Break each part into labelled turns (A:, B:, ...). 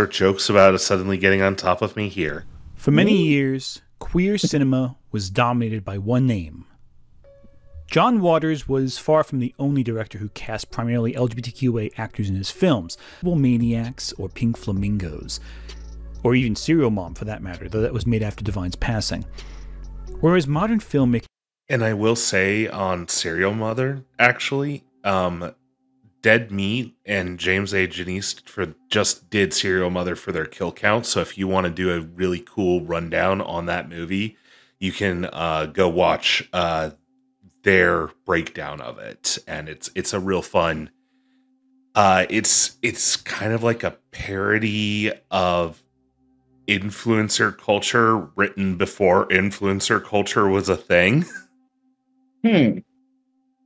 A: jokes about us suddenly getting on top of me here.
B: For many years, queer cinema was dominated by one name. John Waters was far from the only director who cast primarily LGBTQIA actors in his films, Maniacs or Pink Flamingos, or even Serial Mom for that matter, though that was made after Divine's passing. Whereas modern filmmaking...
A: And I will say on Serial Mother, actually, Dead Meat and James A. Janisse just did Serial Mother for their kill count, so if you want to do a really cool rundown on that movie, you can go watch their breakdown of it, and it's a real fun. It's kind of like a parody of influencer culture written before influencer culture was a thing.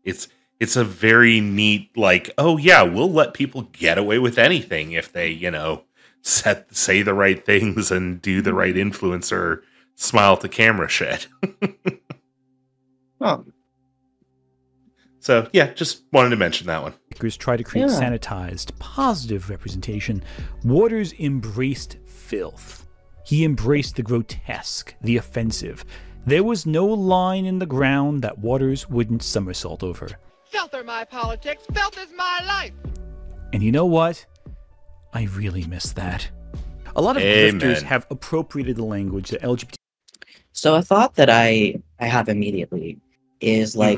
A: It's a very neat, like, oh yeah, we'll let people get away with anything if they, say the right things and do the right influencer smile to camera shit.
C: Oh.
A: So, yeah, just wanted to mention that one.
B: Try to create sanitized, positive representation. Waters embraced filth. He embraced the grotesque, the offensive. There was no line in the ground that Waters wouldn't somersault over.
D: Filth are my politics. Filth is my life.
B: And you know what? I really miss that. A lot of grifters have appropriated the language that LGBT...
C: So a thought that I have immediately is like,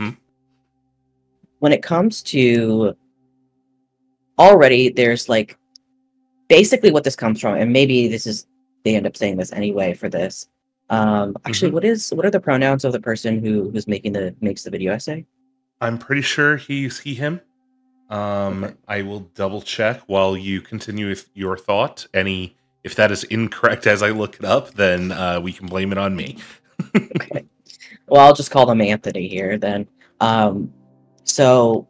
C: when it comes to already, there's like basically what this comes from, and maybe this is they end up saying this anyway for this. Actually, what are the pronouns of the person who's makes the video essay?
A: I'm pretty sure he's he, him. Okay. I will double check while you continue with your thought. If that is incorrect as I look it up, then we can blame it on me.
C: Okay. Well, I'll just call them Anthony here then. So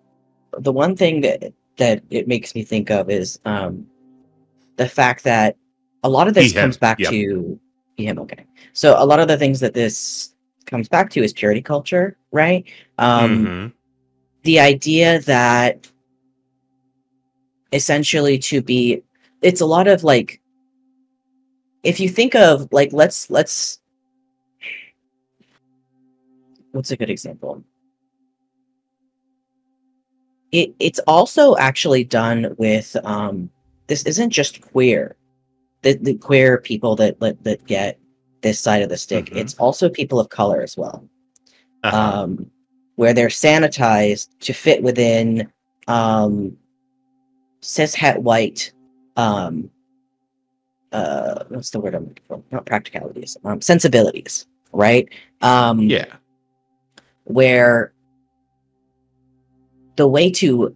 C: the one thing that it makes me think of is the fact that a lot of this comes back to him. Okay. So a lot of the things that this comes back to is purity culture, right? The idea that essentially it's a lot of like, if you think of like, let's what's a good example? It's also actually done with this isn't just queer, the queer people that get this side of the stick. It's also people of color as well, where they're sanitized to fit within cishet white what's the word I'm looking for? Not practicalities, sensibilities, right? Where the way to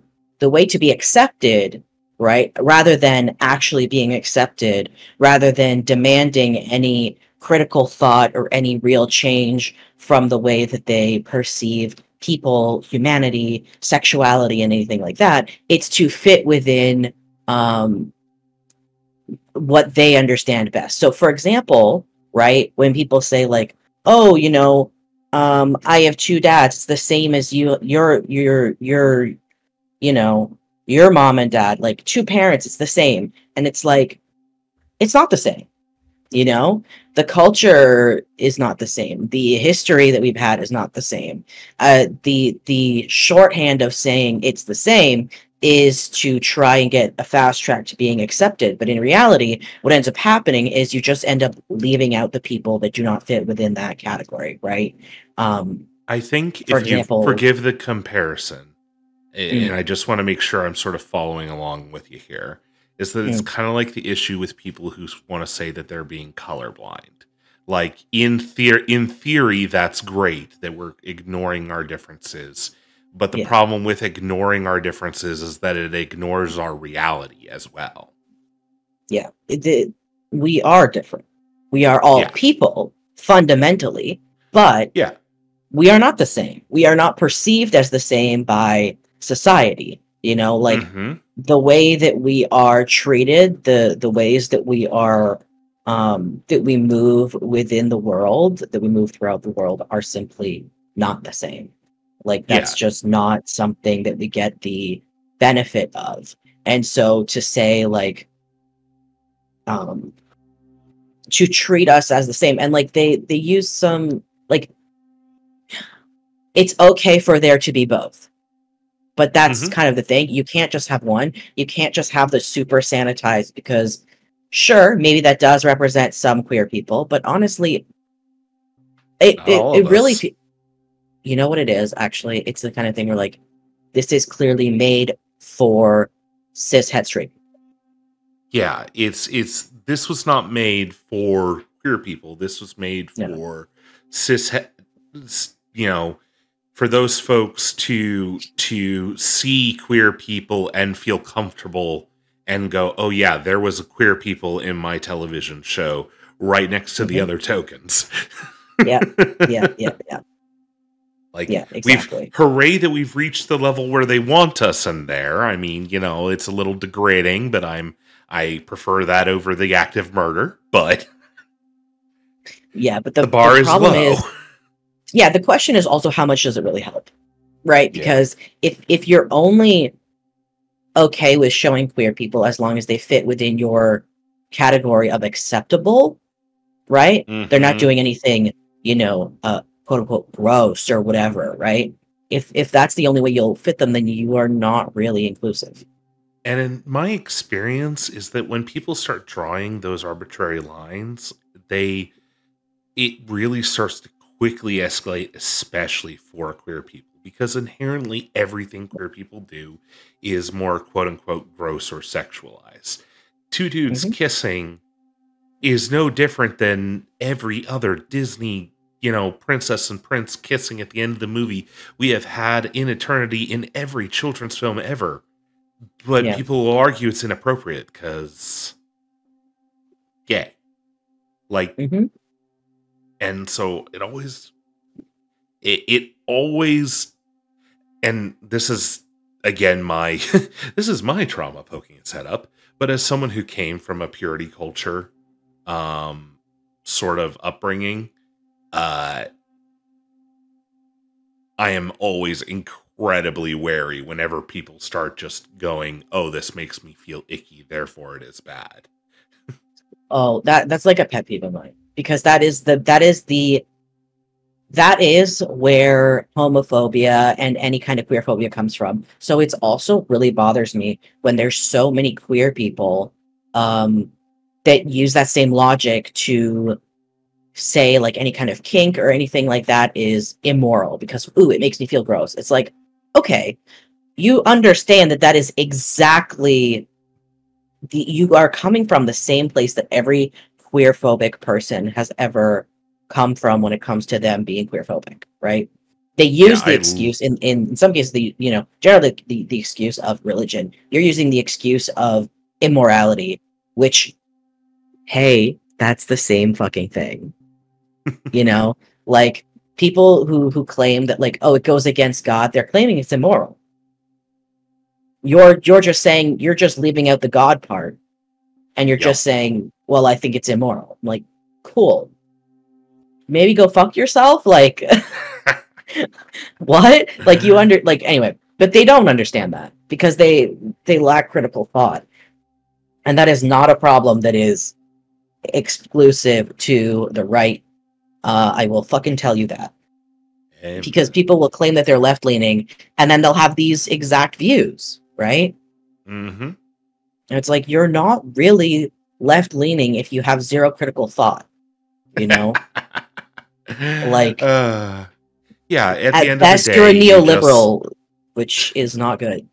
C: be accepted, right, rather than actually being accepted, rather than demanding any critical thought or any real change from the way that they perceive people, humanity, sexuality, and anything like that, it's to fit within what they understand best. So, for example, right, when people say like, "Oh, I have two dads. It's the same as your mom and dad. Like two parents, it's the same." And it's like, it's not the same. The culture is not the same. The history that we've had is not the same. The shorthand of saying it's the same is to try and get a fast track to being accepted. But in reality, what ends up happening is you just end up leaving out the people that do not fit within that category, right?
A: I think if you forgive the comparison, and I just want to make sure I'm sort of following along with you here, is that it's kind of like the issue with people who want to say that they're being colorblind. Like, in theory, that's great that we're ignoring our differences. But the problem with ignoring our differences is that it ignores our reality as well.
C: Yeah, we are different. We are all people, fundamentally, but we are not the same. We are not perceived as the same by society. The way that we are treated, the ways that we are, that we move within the world, that we move throughout the world are simply not the same. Like, that's just not something that we get the benefit of. And so to say, like, to treat us as the same. And like they use some, like, it's okay for there to be both. But that's kind of the thing. You can't just have one. You can't just have the super sanitized, because sure, maybe that does represent some queer people, but honestly, it really, you know what it is, actually? It's the kind of thing where, like, this is clearly made for cis het straight.
A: Yeah, this was not made for queer people. This was made for cis het, for those folks to see queer people and feel comfortable and go, oh yeah, there was a queer people in my television show right next to the other tokens.
C: Yeah.
A: Like,
C: exactly.
A: Hooray that we've reached the level where they want us in there. I mean, it's a little degrading, but I prefer that over the act of murder, but
C: yeah, but
A: the bar is low.
C: Yeah, the question is also, how much does it really help? Right? Because if you're only okay with showing queer people as long as they fit within your category of acceptable, right? They're not doing anything, quote unquote gross or whatever, right? If that's the only way you'll fit them, then you are not really inclusive.
A: And in my experience is that when people start drawing those arbitrary lines, it really starts to quickly escalate, especially for queer people, because inherently everything queer people do is more quote unquote gross or sexualized. Two dudes kissing is no different than every other Disney, princess and prince kissing at the end of the movie we have had in eternity in every children's film ever. But people will argue it's inappropriate because gay. Like, and so it always, and this is, again, this is my trauma poking its head up, but as someone who came from a purity culture, sort of upbringing, I am always incredibly wary whenever people start just going, oh, this makes me feel icky, therefore it is bad.
C: Oh, that's like a pet peeve of mine, because that is where homophobia and any kind of queer phobia comes from. So it's also really bothers me when there's so many queer people that use that same logic to say like any kind of kink or anything like that is immoral because, ooh, it makes me feel gross. It's like, okay, you understand that is exactly you are coming from the same place that every queer-phobic person has ever come from when it comes to them being queer-phobic, right? They use the excuse in some cases, generally the excuse of religion. You're using the excuse of immorality, which, hey, that's the same fucking thing. Like people who claim that, like, oh, it goes against God, they're claiming it's immoral. You're just saying, you're just leaving out the God part, and you're just saying, well, I think it's immoral. I'm like, cool. Maybe go fuck yourself? Like, what? Like, anyway, but they don't understand that because they lack critical thought. And that is not a problem that is exclusive to the right. I will fucking tell you that. Because people will claim that they're left-leaning, and then they'll have these exact views, right? And it's like, you're not really left-leaning if you have zero critical thought, Like,
A: yeah, at the end
C: best,
A: of the day,
C: you're a neoliberal, which is not good.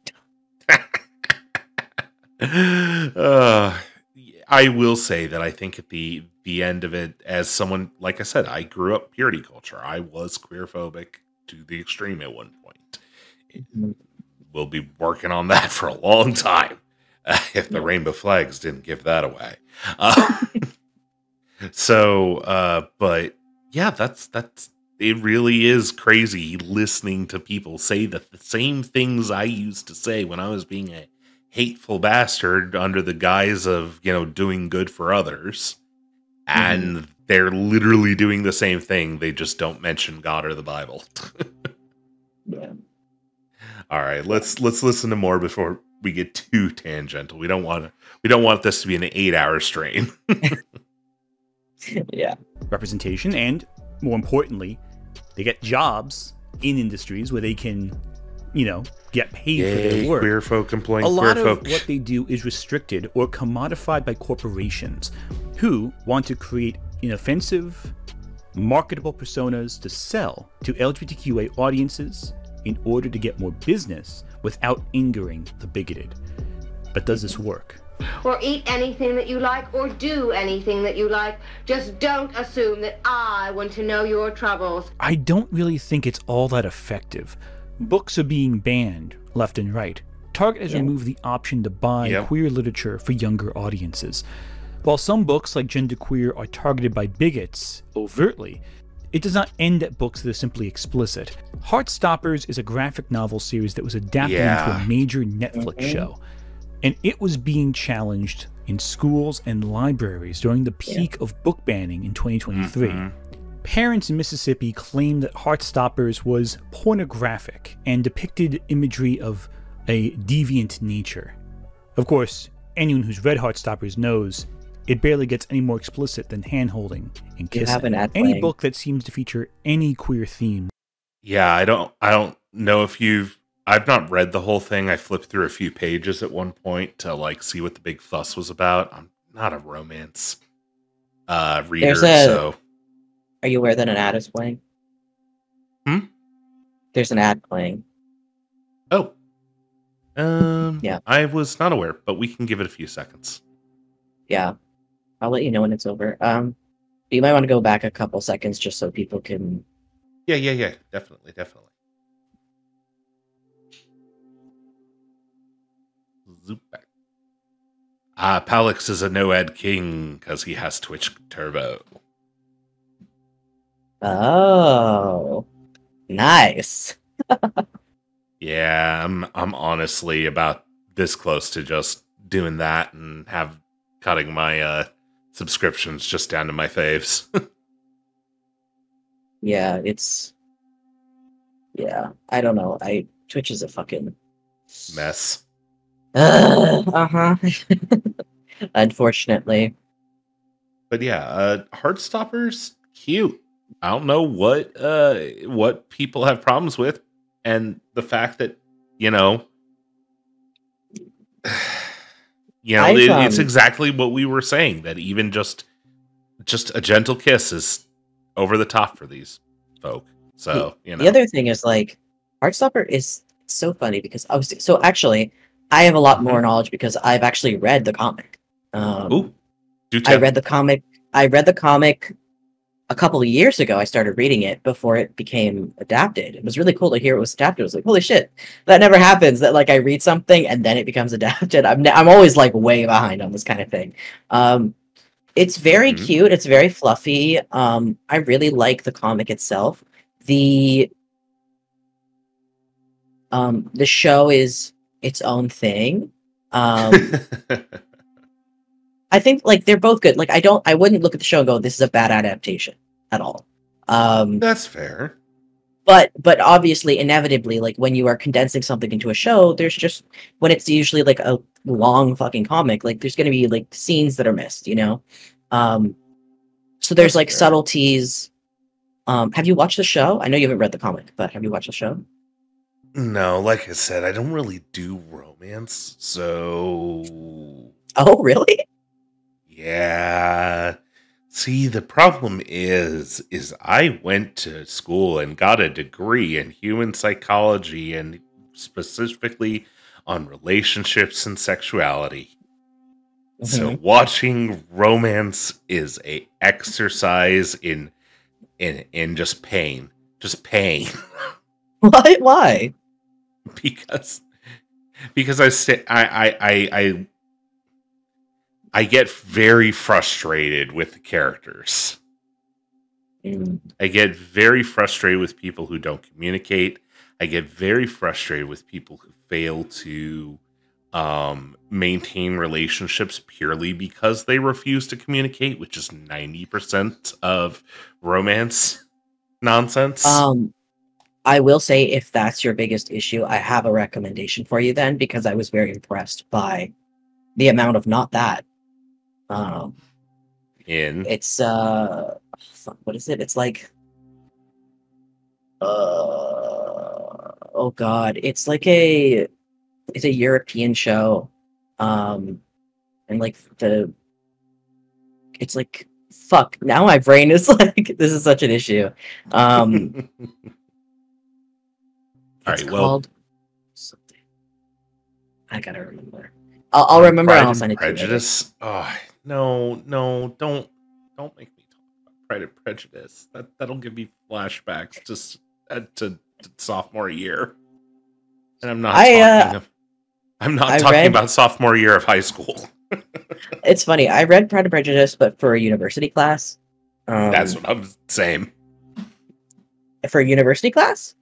A: I will say that I think at the end of it, as someone, like I said, I grew up purity culture. I was queer-phobic to the extreme at one point. We'll be working on that for a long time if the rainbow flags didn't give that away. But yeah, that's it really is crazy listening to people say that the same things I used to say when I was being a hateful bastard under the guise of, doing good for others. And they're literally doing the same thing. They just don't mention God or the Bible.
C: Yeah.
A: All right, let's listen to more before too tangential. We don't want this to be an 8-hour strain.
C: Yeah.
B: Representation, and more importantly, they get jobs in industries where they can, get paid for their work.
A: Queer folk employing
B: A lot
A: queer
B: of
A: folk.
B: what they do is restricted or commodified by corporations who want to create inoffensive, marketable personas to sell to LGBTQIA audiences in order to get more business without angering the bigoted. But does this work?
E: Or eat anything that you like, or do anything that you like. Just don't assume that I want to know your troubles.
B: I don't really think it's all that effective. Books are being banned left and right. Target has removed the option to buy queer literature for younger audiences. While some books like Genderqueer are targeted by bigots overtly, it does not end at books that are simply explicit. Heartstoppers is a graphic novel series that was adapted into a major Netflix show, and it was being challenged in schools and libraries during the peak of book banning in 2023. Parents in Mississippi claimed that Heartstoppers was pornographic and depicted imagery of a deviant nature. Of course, anyone who's read Heartstoppers knows it barely gets any more explicit than hand-holding and kissing. Any book that seems to feature any queer theme.
A: Yeah, I don't know if I've not read the whole thing. I flipped through a few pages at one point to see what the big fuss was about. I'm not a romance reader, so.
C: Are you aware that an ad is playing? There's an ad playing.
A: Oh.
C: Yeah.
A: I was not aware, but we can give it a few seconds.
C: Yeah. I'll let you know when it's over. You might want to go back a couple seconds just so people can...
A: Yeah. Definitely. Zoop back. Palix is a no-ad king because he has Twitch Turbo.
C: Oh. Nice.
A: Yeah, I'm honestly about this close to just doing that and cutting my subscriptions just down to my faves.
C: Yeah, I don't know. Twitch is a fucking
A: mess.
C: Unfortunately.
A: But yeah, Heartstoppers, cute. I don't know what people have problems with, and the fact that it's exactly what we were saying, that even just a gentle kiss is over the top for these folk. So
C: the other thing is Heartstopper is so funny because actually I have a lot more knowledge because I've actually read the comic.
A: Do tell.
C: I read the comic a couple of years ago. I started reading it before it became adapted. It was really cool to hear it was adapted. I was like, holy shit, that never happens. That I read something and then it becomes adapted. I'm always way behind on this kind of thing. It's very cute. It's very fluffy. I really like the comic itself. The show is its own thing. I think they're both good. I wouldn't look at the show and go, this is a bad adaptation at all.
A: That's fair.
C: But obviously, inevitably, when you are condensing something into a show, there's just, when it's usually a long fucking comic, there's going to be scenes that are missed, so there's subtleties. Have you watched the show? I know you haven't read the comic, but have you watched the show?
A: No, like I said, I don't really do romance, so.
C: Oh, really?
A: Yeah. See, the problem is I went to school and got a degree in human psychology and specifically on relationships and sexuality. So watching romance is a exercise in just pain. Just pain.
C: Why?
A: Because I get very frustrated with the characters. I get very frustrated with people who don't communicate. I get very frustrated with people who fail to maintain relationships purely because they refuse to communicate, which is 90% of romance nonsense.
C: I will say, if that's your biggest issue, I have a recommendation for you then, because I was very impressed by the amount of not that. It's what is it? It's like oh god, it's like a European show. And like it's like fuck, now my brain is like, this is such an issue.
A: All right, well,
C: something. I gotta remember. I'll remember. I'll send it to you.
A: Prejudice. Oh no, don't make me talk about Pride and Prejudice. That'll give me flashbacks to sophomore year, and I'm not talking about sophomore year of high school.
C: It's funny. I read Pride and Prejudice, but for a university class.
A: That's what I'm saying.
C: For a university class?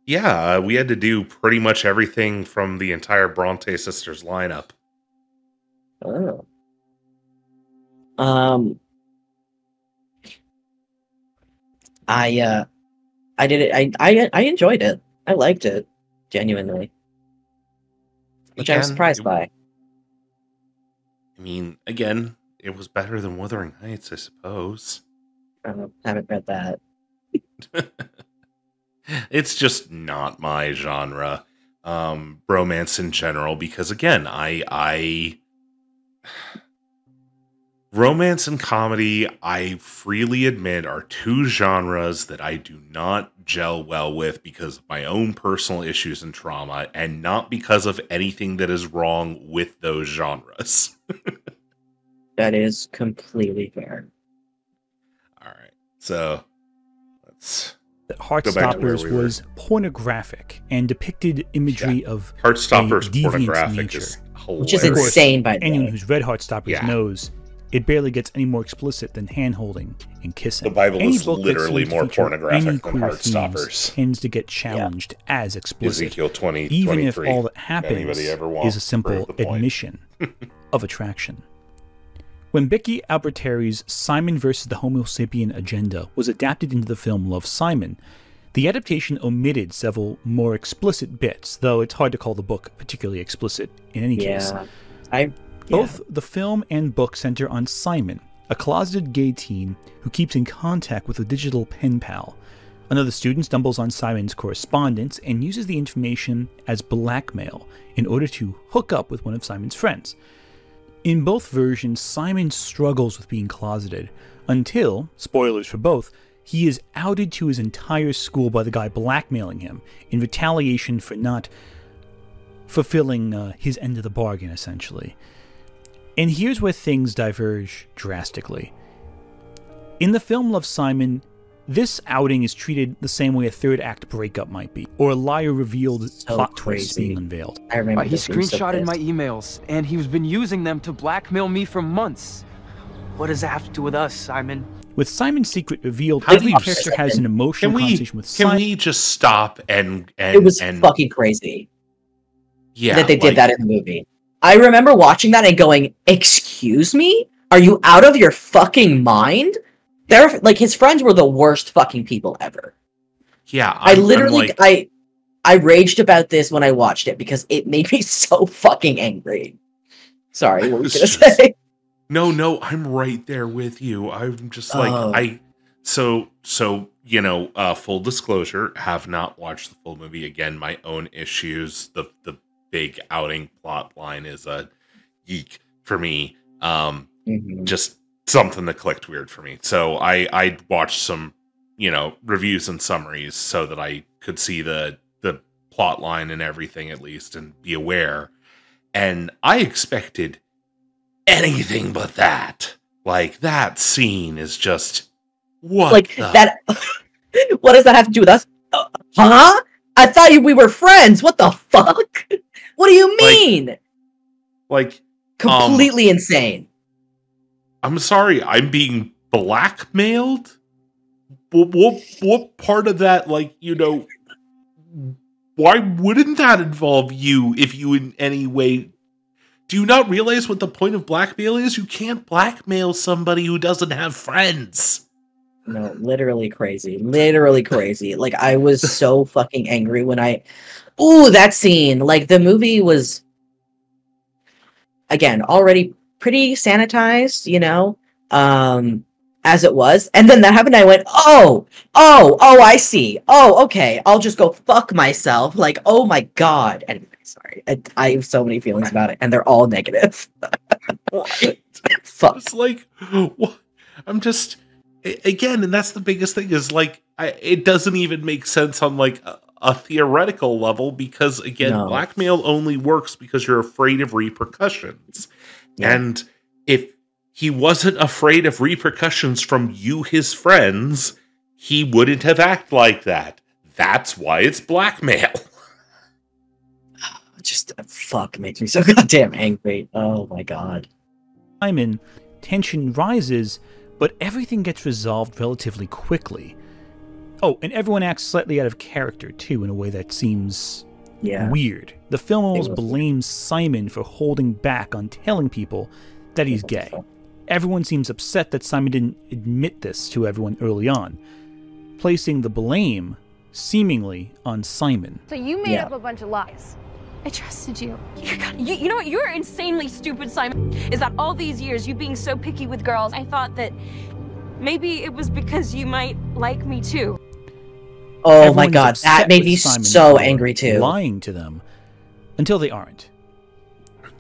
A: Yeah, we had to do pretty much everything from the entire Bronte sisters lineup.
C: Oh. I did it. I enjoyed it. I liked it genuinely, which I was surprised by.
A: I mean, again, it was better than Wuthering Heights, I suppose.
C: I haven't read that.
A: It's just not my genre, romance in general, because again, romance and comedy, I freely admit, are two genres that I do not gel well with because of my own personal issues and trauma, and not because of anything that is wrong with those genres.
C: That is completely fair.
A: All right, so let's...
B: Heartstoppers was pornographic and depicted imagery of
A: Heartstoppers pornographic
B: nature,
C: which is insane. By
B: anyone who's read Heartstoppers knows it barely gets any more explicit than hand-holding and kissing.
A: The Bible is literally more pornographic than Heartstoppers.
B: Tends to get challenged as explicit,
A: Ezekiel 20,
B: even
A: 23,
B: if all that happens is a simple admission of attraction. When Becky Alberteri's Simon vs. the Homo sapien Agenda was adapted into the film Love, Simon, the adaptation omitted several more explicit bits, though it's hard to call the book particularly explicit in any case. Both the film and book center on Simon, a closeted gay teen who keeps in contact with a digital pen pal. Another student stumbles on Simon's correspondence and uses the information as blackmail in order to hook up with one of Simon's friends. In both versions, Simon struggles with being closeted until, spoilers for both, he is outed to his entire school by the guy blackmailing him in retaliation for not fulfilling his end of the bargain, essentially. And here's where things diverge drastically. In the film Love, Simon, this outing is treated the same way a third act breakup might be, or a liar revealed plot twist being unveiled.
C: I remember
F: he screenshotted my emails, and he's been using them to blackmail me for months. What does that have to do with us, Simon?
B: With Simon's secret revealed, every character has an emotional conversation with Simon.
A: Can we just stop and
C: it was fucking crazy.
A: Yeah,
C: that they did that in the movie. I remember watching that and going, "Excuse me? Are you out of your fucking mind?" They're like, his friends were the worst fucking people ever.
A: Yeah,
C: I raged about this when I watched it because it made me so fucking angry. Sorry, what were you gonna say?
A: No, I'm right there with you. I'm just like, so full disclosure, have not watched the full movie. Again, my own issues. The big outing plot line is a geek for me. Just something that clicked weird for me. So I watched some, reviews and summaries so that I could see the plot line and everything at least and be aware. And I expected anything but that. Like, that scene is just
C: that. What does that have to do with us? Huh? I thought we were friends. What the fuck? What do you mean?
A: Like
C: completely insane.
A: I'm sorry, I'm being blackmailed? What part of that, why wouldn't that involve you if you in any way... Do you not realize what the point of blackmail is? You can't blackmail somebody who doesn't have friends.
C: No, literally crazy. Literally crazy. Like, I was so fucking angry when ooh, that scene. Like, the movie was, again, already pretty sanitized, as it was. And then that happened, I went, oh, I see. Oh, okay, I'll just go fuck myself. Like, oh my god. Anyway, sorry. I have so many feelings about it, and they're all negative. Fuck.
A: It's like, what? I'm just, again, and that's the biggest thing, is like, it doesn't even make sense on like a theoretical level, because again, blackmail only works because you're afraid of repercussions. Yeah. And if he wasn't afraid of repercussions from you, his friends, he wouldn't have acted like that. That's why it's blackmail.
C: Just fuck makes me so goddamn angry. Oh my god.
B: Simon, tension rises, but everything gets resolved relatively quickly. Oh, and everyone acts slightly out of character, too, in a way that seems weird. The film almost blames Simon for holding back on telling people that he's gay. Everyone seems upset that Simon didn't admit this to everyone early on, placing the blame, seemingly, on Simon.
G: So you made up a bunch of lies. I trusted you. You know what? You're insanely stupid, Simon. Is that all these years, you being so picky with girls, I thought that maybe it was because you might like me too.
C: Oh my god, that made me so angry too.
B: Lying to them until they aren't.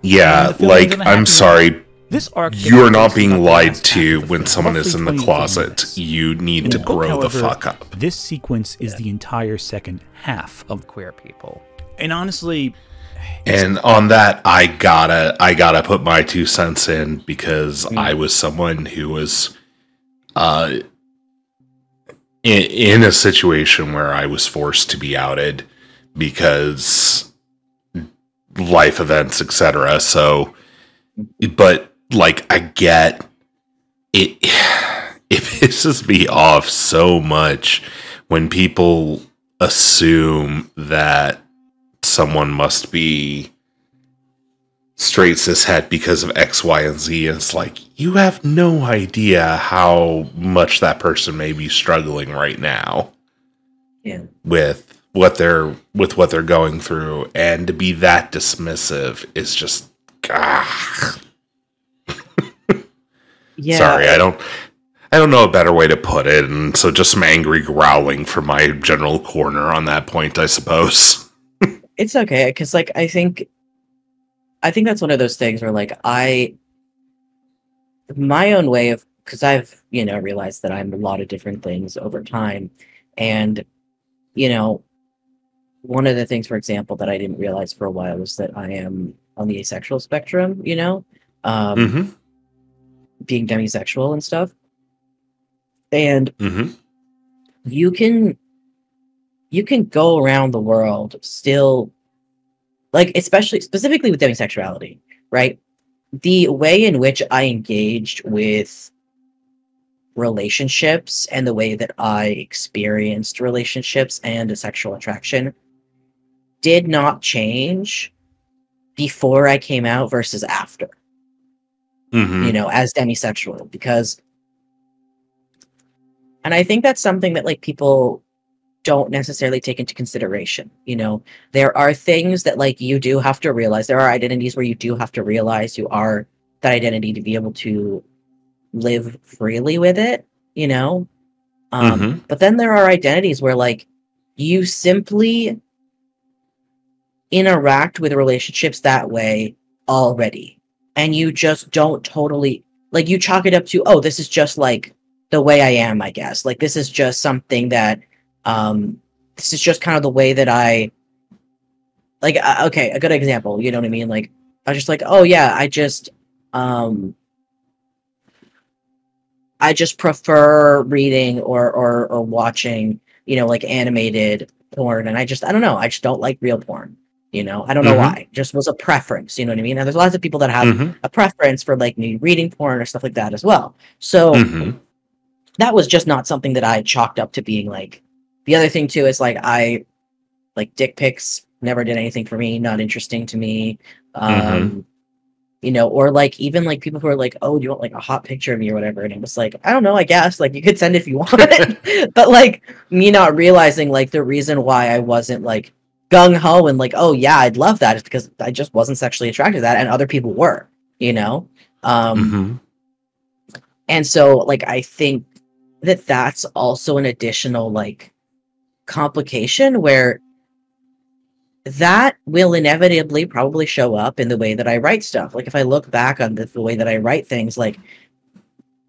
A: Yeah, like, I'm sorry.
B: This arc,
A: you're not being lied to when someone is in the closet. You need to grow the fuck up.
B: This sequence is the entire second half of Queer People. And honestly,
A: and on that, I gotta put my 2 cents in, because I was someone who was in a situation where I was forced to be outed because life events, etc. So, but like, I get it. It pisses me off so much when people assume that someone must be straight cishet because of X, Y, and Z. And it's like, you have no idea how much that person may be struggling right now.
C: Yeah.
A: With what they're going through, and to be that dismissive is just
C: Yeah.
A: Sorry, I don't know a better way to put it, and so just some angry growling from my general corner on that point, I suppose.
C: It's okay, because like I think that's one of those things where like my own way of, because I've realized that I'm a lot of different things over time, and one of the things, for example, that I didn't realize for a while was that I am on the asexual spectrum, being demisexual and stuff, and you can go around the world still, like, specifically with demisexuality, right? The way in which I engaged with relationships and the way that I experienced relationships and a sexual attraction did not change before I came out versus after, as demisexual, because, and I think that's something that like people don't necessarily take into consideration. There are things that like you do have to realize. There are identities where you do have to realize you are that identity to be able to live freely with it, but then there are identities where like you simply interact with relationships that way already, and you just don't totally, like, you chalk it up to, oh, this is just like the way I am, I guess. Like, this is just something that this is just kind of the way that I, like, okay, a good example, you know what I mean? Like, I was just like, oh yeah, I just prefer reading or watching, like animated porn, and I don't know, I just don't like real porn, I don't know why. Just was a preference, you know what I mean? And there's lots of people that have a preference for like me reading porn or stuff like that as well. So that was just not something that I chalked up to being like. The other thing too is like I like dick pics never did anything for me, not interesting to me. you know, or like even like people who are like, oh, do you want like a hot picture of me or whatever? And it was like, I don't know, I guess like you could send if you want, but like me not realizing like the reason why I wasn't like gung ho and like, oh yeah, I'd love that is because I just wasn't sexually attracted to that, and other people were, you know. And so like I think that that's also an additional like complication where that will inevitably probably show up in the way that I write stuff. Like if I look back on the way that I write things, like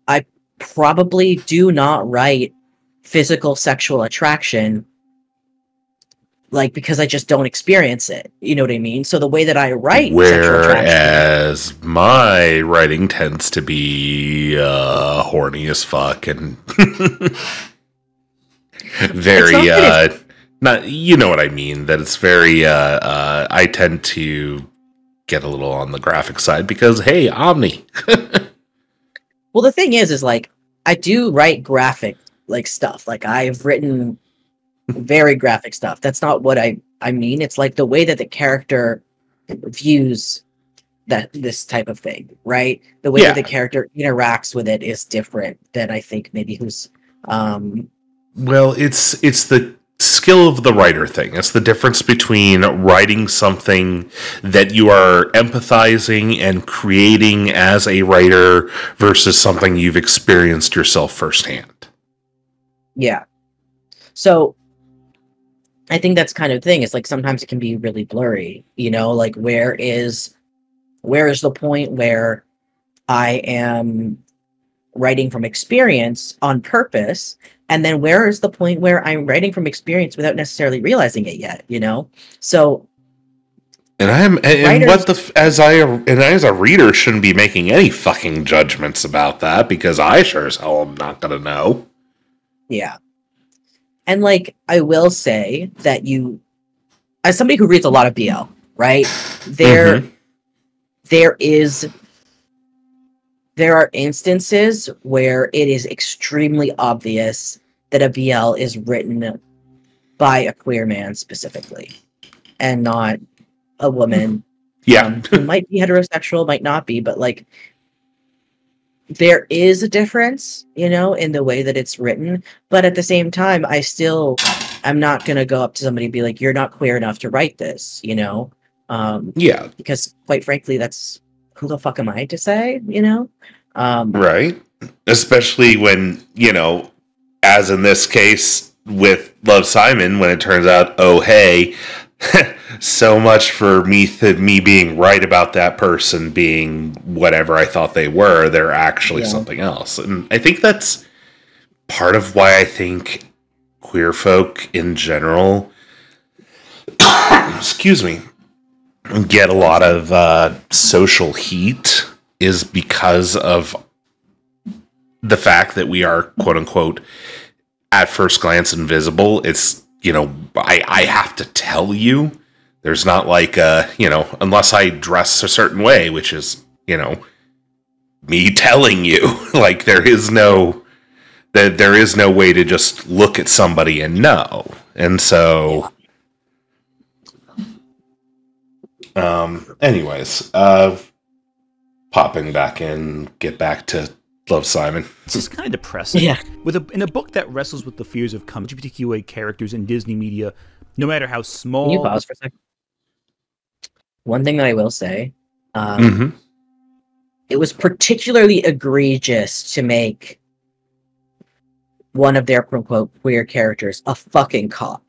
C: I probably do not write physical sexual attraction, like because I just don't experience it. You know what I mean? So the way that I write,
A: whereas my writing tends to be horny as fuck and very not, you know what I mean, that it's very I tend to get a little on the graphic side because hey, Omni.
C: Well, the thing is like I do write graphic like stuff. Like I've written very graphic stuff. That's not what I mean. It's like the way that the character views this type of thing, right? The way that the character interacts with it is different than I think maybe who's
A: well, it's the skill of the writer thing. It's the difference between writing something that you are empathizing and creating as a writer versus something you've experienced yourself firsthand.
C: Yeah. So I think that's kind of the thing. It's like sometimes it can be really blurry, you know, like where is the point where I am writing from experience on purpose, and then where is the point where I'm writing from experience without necessarily realizing it yet, you know? So
A: as a reader shouldn't be making any fucking judgments about that because I sure as hell am not gonna know.
C: Yeah. And like I will say that you, as somebody who reads a lot of BL, right? There are instances where it is extremely obvious that a BL is written by a queer man specifically, and not a woman.
A: Yeah.
C: Who might be heterosexual, might not be, but like there is a difference, you know, in the way that it's written. But at the same time, I'm not going to go up to somebody and be like, you're not queer enough to write this, you know? Because quite frankly, that's who the fuck am I to say, you know?
A: Right. Especially when, you know, as in this case with Love, Simon, when it turns out, oh, hey, so much for me being right about that person being whatever I thought they were. They're actually something else. And I think that's part of why I think queer folk in general, excuse me, get a lot of social heat is because of the fact that we are, quote unquote, at first glance invisible. It's, you know, I have to tell you. There's not like, you know, unless I dress a certain way, which is, you know, me telling you. Like there is no way to just look at somebody and know. And so, anyways, popping back in, get back to Love, Simon.
B: This is kind of depressing.
C: Yeah.
B: In a book that wrestles with the fears of LGBTQIA characters in Disney media, no matter how small.
C: Can you pause for a second? One thing that I will say, it was particularly egregious to make one of their quote unquote queer characters a fucking cop.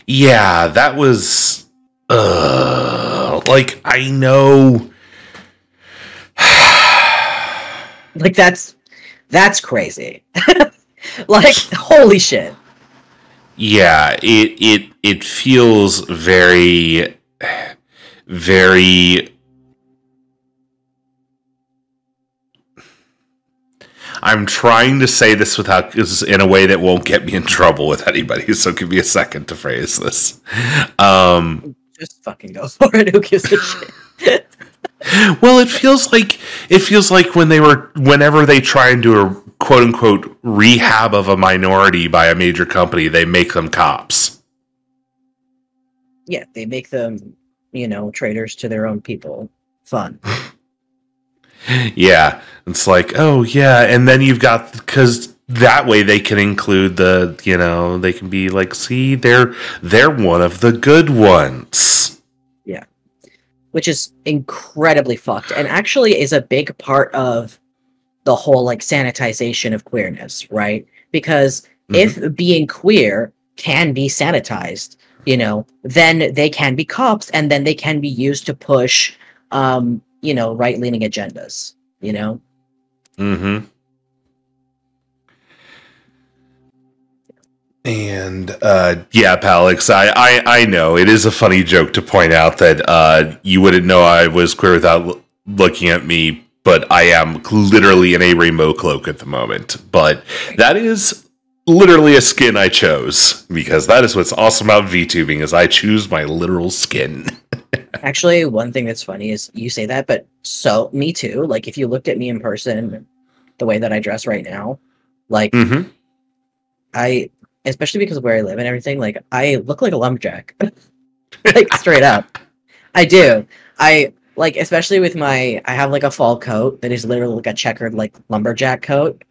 A: Yeah, that was like I know.
C: Like that's crazy. Like holy shit.
A: Yeah, it feels very I'm trying to say this in a way that won't get me in trouble with anybody, so give me a second to phrase this.
C: Just fucking go for it. Who gives a shit?
A: Well, it feels like whenever they try and do a quote unquote rehab of a minority by a major company, they make them cops.
C: Yeah, they make them, you know, traitors to their own people. fun.
A: Yeah, it's like, oh yeah, and then you've got, because that way they can include the, you know, they can be like, see, they're one of the good ones.
C: Yeah, which is incredibly fucked, and actually is a big part of the whole like sanitization of queerness, right? Because if being queer can be sanitized, you know, then they can be cops, and then they can be used to push, you know, right-leaning agendas, you know?
A: Mm-hmm. And, yeah, Palix, I know, it is a funny joke to point out that, you wouldn't know I was queer without looking at me, but I am literally in a rainbow cloak at the moment. But that is literally a skin I chose, because that is what's awesome about VTubing, is I choose my literal skin.
C: Actually, one thing that's funny is you say that, but so me too. Like, if you looked at me in person, the way that I dress right now, like, I, especially because of where I live and everything, like, I look like a lumberjack. Like, straight up. I do. I, like, especially with I have, like, a fall coat that is literally, like, a checkered, like, lumberjack coat.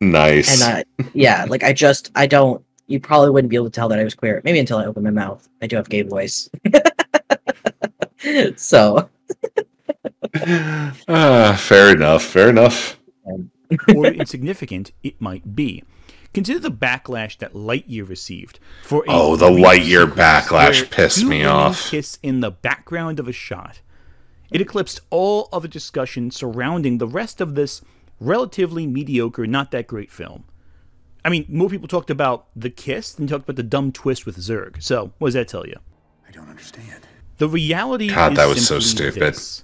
A: Nice.
C: And, yeah, like, I don't, you probably wouldn't be able to tell that I was queer. Maybe until I open my mouth. I do have gay voice. So.
A: Fair enough.
B: Or insignificant it might be. Consider the backlash that Lightyear received for the
A: Lightyear backlash pissed me off.
B: Kiss in the background of a shot. It eclipsed all other discussion surrounding the rest of this relatively mediocre, not that great film. I mean, more people talked about the kiss than talked about the dumb twist with Zurg. So, what does that tell you?
H: I don't understand.
B: The reality is
A: that was so stupid.
B: This.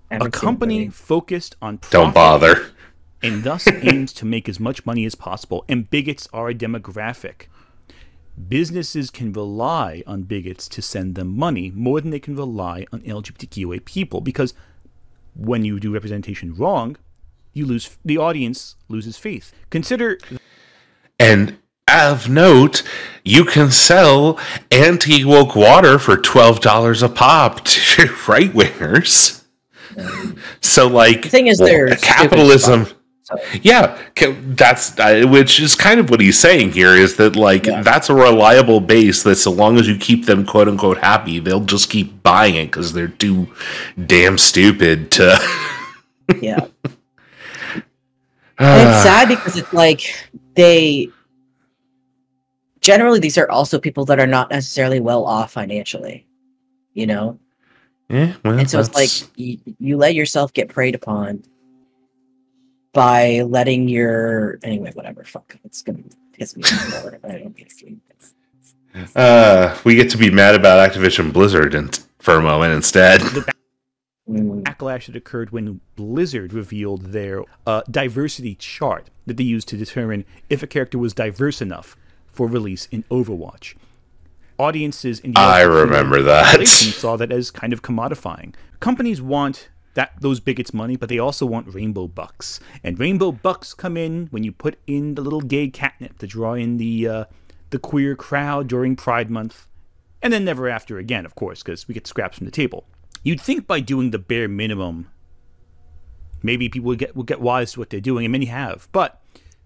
B: A company focused on profit
A: don't bother,
B: and thus aims to make as much money as possible, and bigots are a demographic. Businesses can rely on bigots to send them money more than they can rely on LGBTQIA people, because when you do representation wrong, the audience loses faith. Consider...
A: And of note, you can sell anti-woke water for $12 a pop to right-wingers. So, like,
C: the thing is,
A: capitalism... Yeah, that's which is kind of what he's saying here, is that, like, that's a reliable base that so long as you keep them quote-unquote happy, they'll just keep buying it because they're too damn stupid to...
C: Yeah. And it's sad because it's like generally these are also people that are not necessarily well off financially, you know?
A: Yeah, well,
C: and so it's like you let yourself get preyed upon by letting anyway, whatever, fuck. It's gonna piss me off more, but I don't get to.
A: We get to be mad about Activision Blizzard for a moment instead.
B: Backlash that occurred when Blizzard revealed their diversity chart that they used to determine if a character was diverse enough for release in Overwatch. Audiences in the
A: I remember that
B: saw that as kind of commodifying. Companies want those bigots' money, but they also want rainbow bucks. And rainbow bucks come in when you put in the little gay catnip to draw in the queer crowd during Pride Month, and then never after again, of course, because we get scraps from the table. You'd think by doing the bare minimum, maybe people will get wise to what they're doing, and many have, but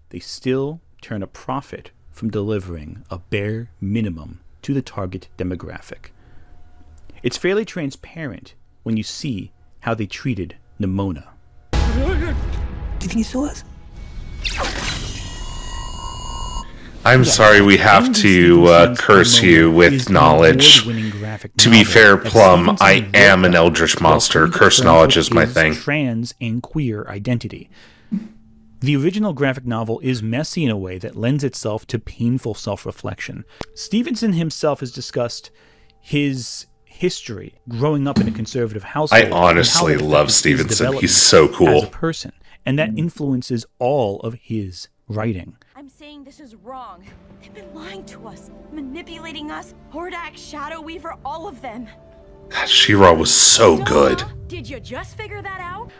B: they still turn a profit from delivering a bare minimum to the target demographic. It's fairly transparent when you see how they treated Nimona.
H: Do you think he saw us?
A: I'm sorry we have to curse you with knowledge. To be fair, Plum, I am an eldritch monster. Curse knowledge is my thing.
B: Trans and queer identity. The original graphic novel is messy in a way that lends itself to painful self-reflection. Stevenson himself has discussed his history growing up in a conservative household.
A: I honestly love Stevenson. He's so cool
B: as a person, and that influences all of his writing.
G: I'm saying this is wrong. They've been lying to us, manipulating us. Hordak, Shadow Weaver, all of them.
A: She-Ra was so good.
G: Did you just figure that out?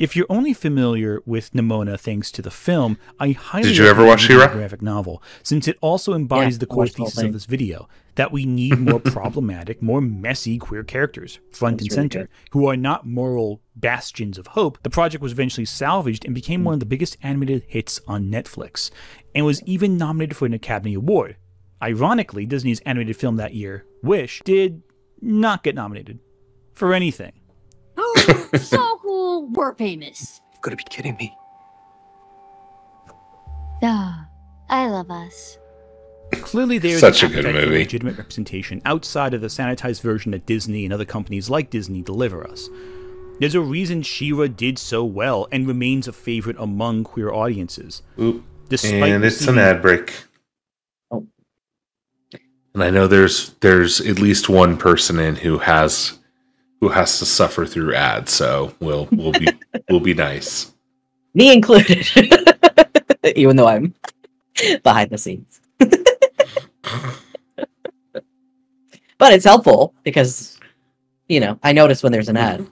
B: If you're only familiar with Nimona thanks to the film, I highly
A: Did you ever watch
B: the
A: She-Ra?
B: graphic novel, since it also embodies the core thesis of this video, that we need more problematic, more messy queer characters, front and center, who are not moral bastions of hope. The project was eventually salvaged and became one of the biggest animated hits on Netflix, and was even nominated for an Academy Award. Ironically, Disney's animated film that year, Wish, did not get nominated for anything.
I: Oh, so cool. We're famous.
H: You've got to be kidding me.
I: Duh. I love us.
B: Clearly there's
A: such a
B: an
A: good
B: appetite for
A: movie.
B: legitimate representation outside of the sanitized version that Disney and other companies like Disney deliver us. There's a reason She-Ra did so well and remains a favorite among queer audiences.
A: Ooh, and it's an ad break. Oh. And I know there's at least one person in who has to suffer through ads, so we'll be nice.
C: Me included. Even though I'm behind the scenes. But it's helpful because, I notice when there's an ad,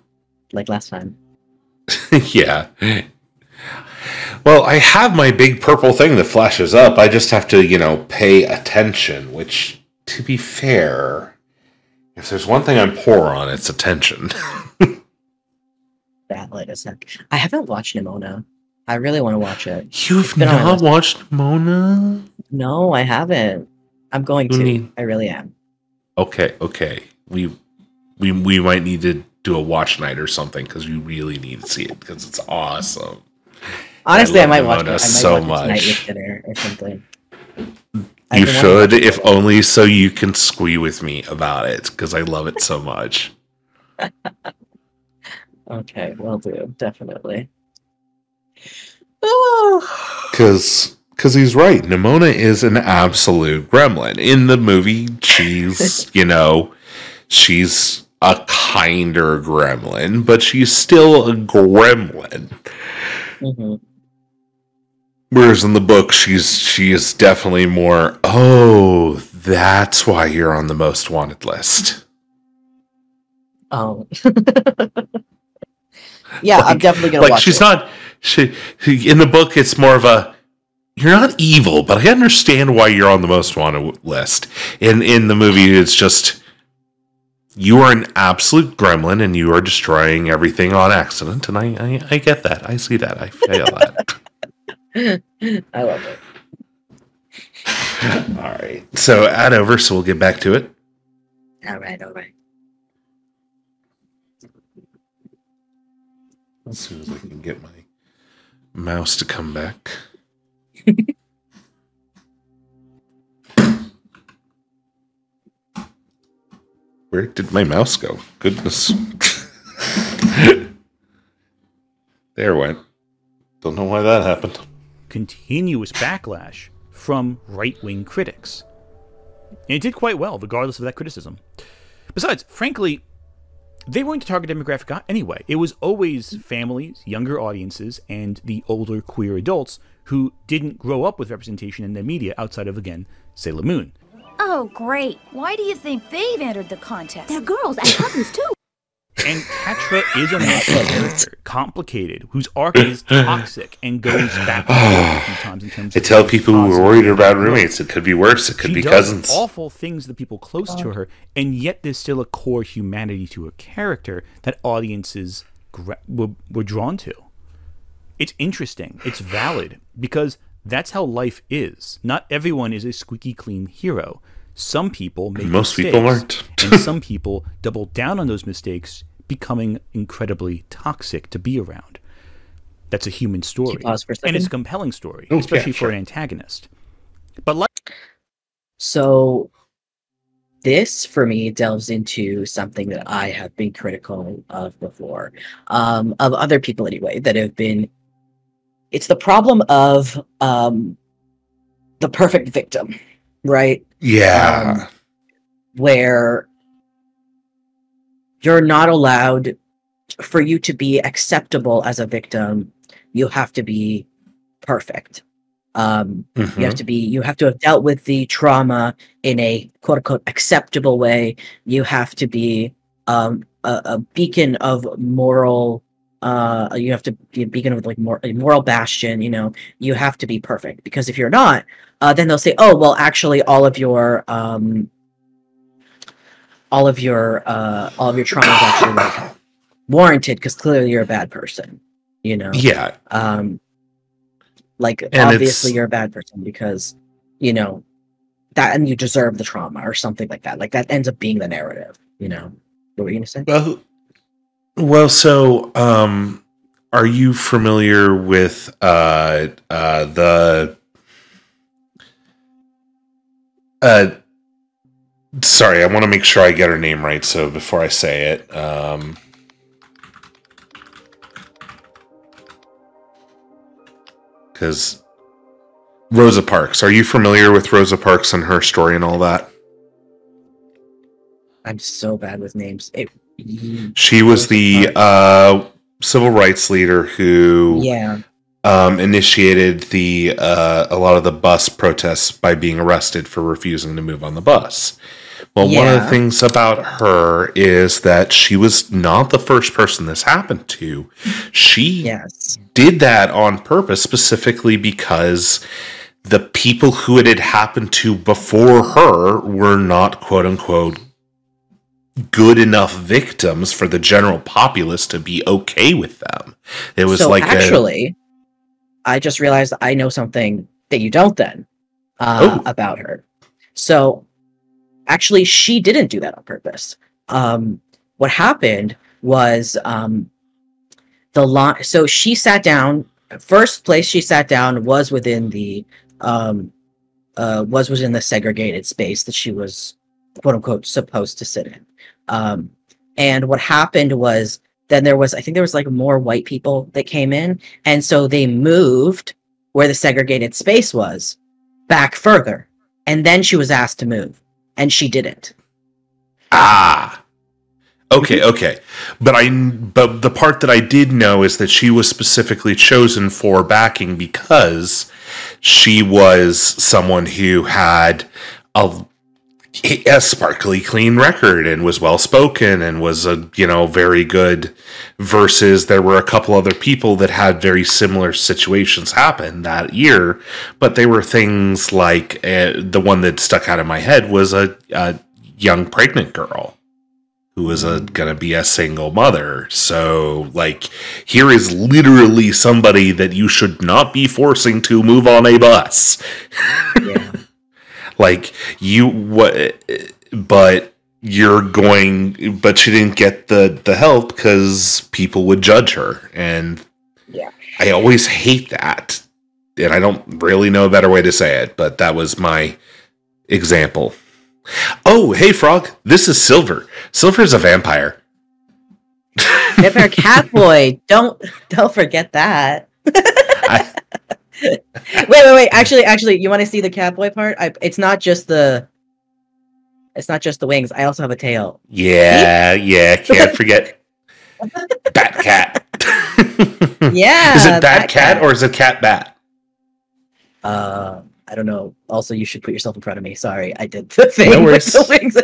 C: like last time.
A: Yeah. Well, I have my big purple thing that flashes up. I just have to, pay attention, which, to be fair, if there's one thing I'm poor on, it's attention.
C: Wait a sec. I haven't watched Nimona. I really want to watch it.
A: You've not watched Nimona?
C: No, I haven't. I'm going to. I really am.
A: Okay. We might need to do a watch night or something because you really need to see it because it's awesome.
C: Honestly, I might watch it.
A: so
C: much tonight with dinner or something.
A: You should, if only so you can squee with me about it because I love it so much.
C: Okay, will do. Definitely.
A: Because he's right. Nimona is an absolute gremlin. In the movie, she's, she's a kinder gremlin, but she's still a gremlin. Mm-hmm. Whereas in the book, she is definitely more, oh, that's why you're on the most wanted list.
C: Oh. Yeah, I'm definitely going to watch
A: she's
C: it.
A: In the book, it's more of a, you're not evil, but I understand why you're on the most wanted list. In the movie, it's just, you are an absolute gremlin and you are destroying everything on accident. And I get that. I see that. I feel that.
C: I love it.
A: All right. So add over, so we'll get back to it.
C: All right.
A: As soon as I can get my mouse to come back. Where did my mouse go? Goodness. There it went. Don't know why that happened.
B: Continuous backlash from right-wing critics. And it did quite well, regardless of that criticism. Besides, frankly, they weren't the target demographic anyway. It was always families, younger audiences, and the older queer adults who didn't grow up with representation in the media outside of, again, Sailor Moon.
J: Oh, great. Why do you think they've entered the contest? They're girls and cousins, too.
B: And Catra is a character, complicated, whose arc is toxic and goes back a few times in terms of...
A: I tell people who are worried about roommates, it could be worse, it could be cousins.
B: She does awful things to people close to her, and yet there's still a core humanity to her character that audiences were drawn to. It's interesting, it's valid, because that's how life is. Not everyone is a squeaky clean hero. Some people make
A: Most
B: mistakes,
A: people aren't.
B: and some people double down on those mistakes, becoming incredibly toxic to be around. That's a human story. And it's a compelling story, especially for an antagonist. But
C: so this, for me, delves into something that I have been critical of before, of other people anyway, that have been... It's the problem of the perfect victim, right?
A: Yeah.
C: Where you're not allowed, for you to be acceptable as a victim, you have to be perfect. You have to have dealt with the trauma in a quote unquote acceptable way. You have to be a beacon of moral you have to begin with like a moral bastion. You know, you have to be perfect, because if you're not, then they'll say, oh well, actually all of your traumas actually like warranted, because clearly you're a bad person. You know,
A: yeah,
C: like and obviously you're a bad person because, you know, that, and you deserve the trauma or something like that. Like that ends up being the narrative. You know, what were you gonna say?
A: Well, so are you familiar with the sorry, I want to make sure I get her name right, so before I say it, because Rosa Parks. Are you familiar with Rosa Parks and her story and all that?
C: I'm so bad with names.
A: She was the civil rights leader who initiated a lot of the bus protests by being arrested for refusing to move on the bus. Well, one of the things about her is that she was not the first person this happened to. She did that on purpose, specifically because the people who it had happened to before her were not, quote unquote, good enough victims for the general populace to be okay with them. It was so like
C: actually, I just realized I know something that you don't then about her. So actually, she didn't do that on purpose. What happened was so she sat down. First place she sat down was within the segregated space that she was, quote unquote, supposed to sit in. And what happened was then I think there was like more white people that came in, and so they moved where the segregated space was back further, and then she was asked to move, and she didn't.
A: Okay. But the part that I did know is that she was specifically chosen for backing because she was someone who had a sparkly clean record and was well spoken and was very good, versus there were a couple other people that had very similar situations happen that year, but they were things like the one that stuck out in my head was a young pregnant girl who was gonna be a single mother. So like, here is literally somebody that you should not be forcing to move on a bus. Yeah. Like but she didn't get the help because people would judge her. And I always hate that. And I don't really know a better way to say it, but that was my example. Oh, hey Frog, this is Silver. Silver's a vampire.
C: Silvercatboi, don't forget that. Wait. Actually, you want to see the Catboy part? It's not just the wings. I also have a tail.
A: Yeah, can't forget Bat Cat.
C: Yeah.
A: Is it Bat Cat or is it Cat Bat?
C: I don't know. Also, you should put yourself in front of me. Sorry, I did the thing
A: no
C: with the wings.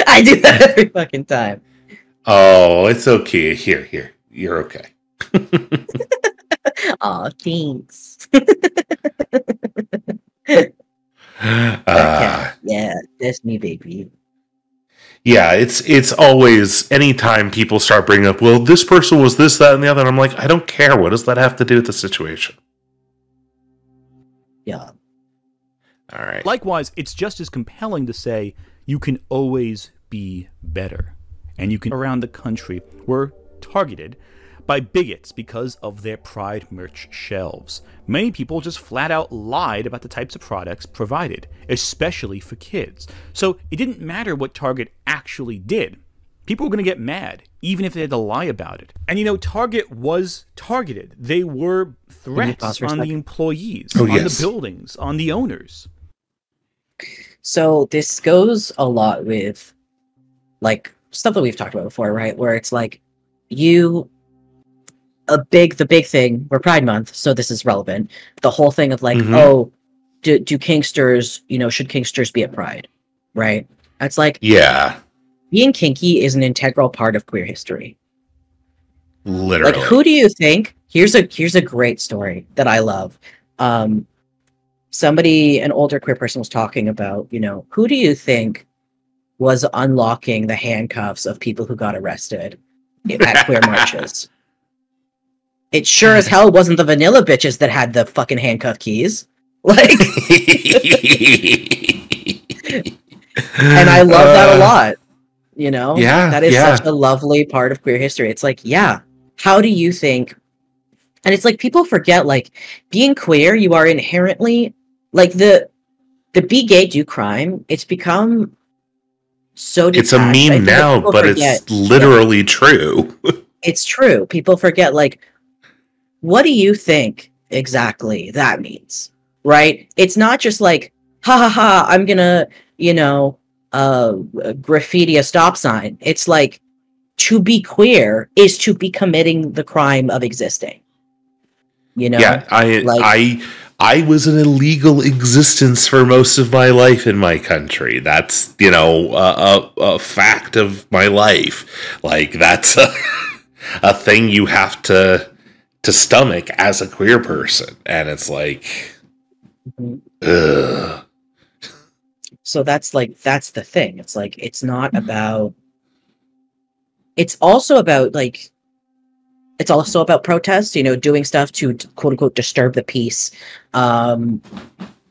C: I do that every fucking time.
A: Oh, it's okay. Here. You're okay.
C: Aw, thanks. Yeah, that's me, baby.
A: Yeah, it's always, anytime people start bringing up, well, this person was this, that, and the other, and I'm like, I don't care. What does that have to do with the situation?
C: Yeah.
A: All right.
B: Likewise, it's just as compelling to say you can always be better. And you can, around the country, were targeted by bigots because of their Pride merch shelves. Many people just flat out lied about the types of products provided, especially for kids. So it didn't matter what Target actually did. People were going to get mad, even if they had to lie about it. And Target was targeted. They were threats on the employees, on the buildings, on the owners.
C: So this goes a lot with, like, stuff that we've talked about before, right? Where it's like, the big thing, we're Pride Month, so this is relevant. The whole thing of like, do kinksters, should kinksters be at Pride, right? It's like,
A: yeah,
C: being kinky is an integral part of queer history.
A: Literally.
C: Like, who do you think? Here's a great story that I love. Somebody, an older queer person, was talking about, who do you think was unlocking the handcuffs of people who got arrested at queer marches? It sure as hell wasn't the vanilla bitches that had the fucking handcuff keys. Like, and I love that a lot.
A: Yeah,
C: that is such a lovely part of queer history. It's like, yeah, how do you think? And it's like people forget, like, being queer, you are inherently like the be gay, do crime. It's become so detached.
A: It's a meme now, but it's literally true.
C: It's true. People forget, like, what do you think exactly that means? Right? It's not just like, ha ha ha, I'm gonna, graffiti a stop sign. It's like, to be queer is to be committing the crime of existing.
A: Yeah, I was an illegal existence for most of my life in my country. That's, a fact of my life. Like, that's a thing you have to stomach as a queer person. And it's like, ugh.
C: So that's the thing. It's like, it's not about, it's also about, like, it's also about protest, doing stuff to quote unquote disturb the peace,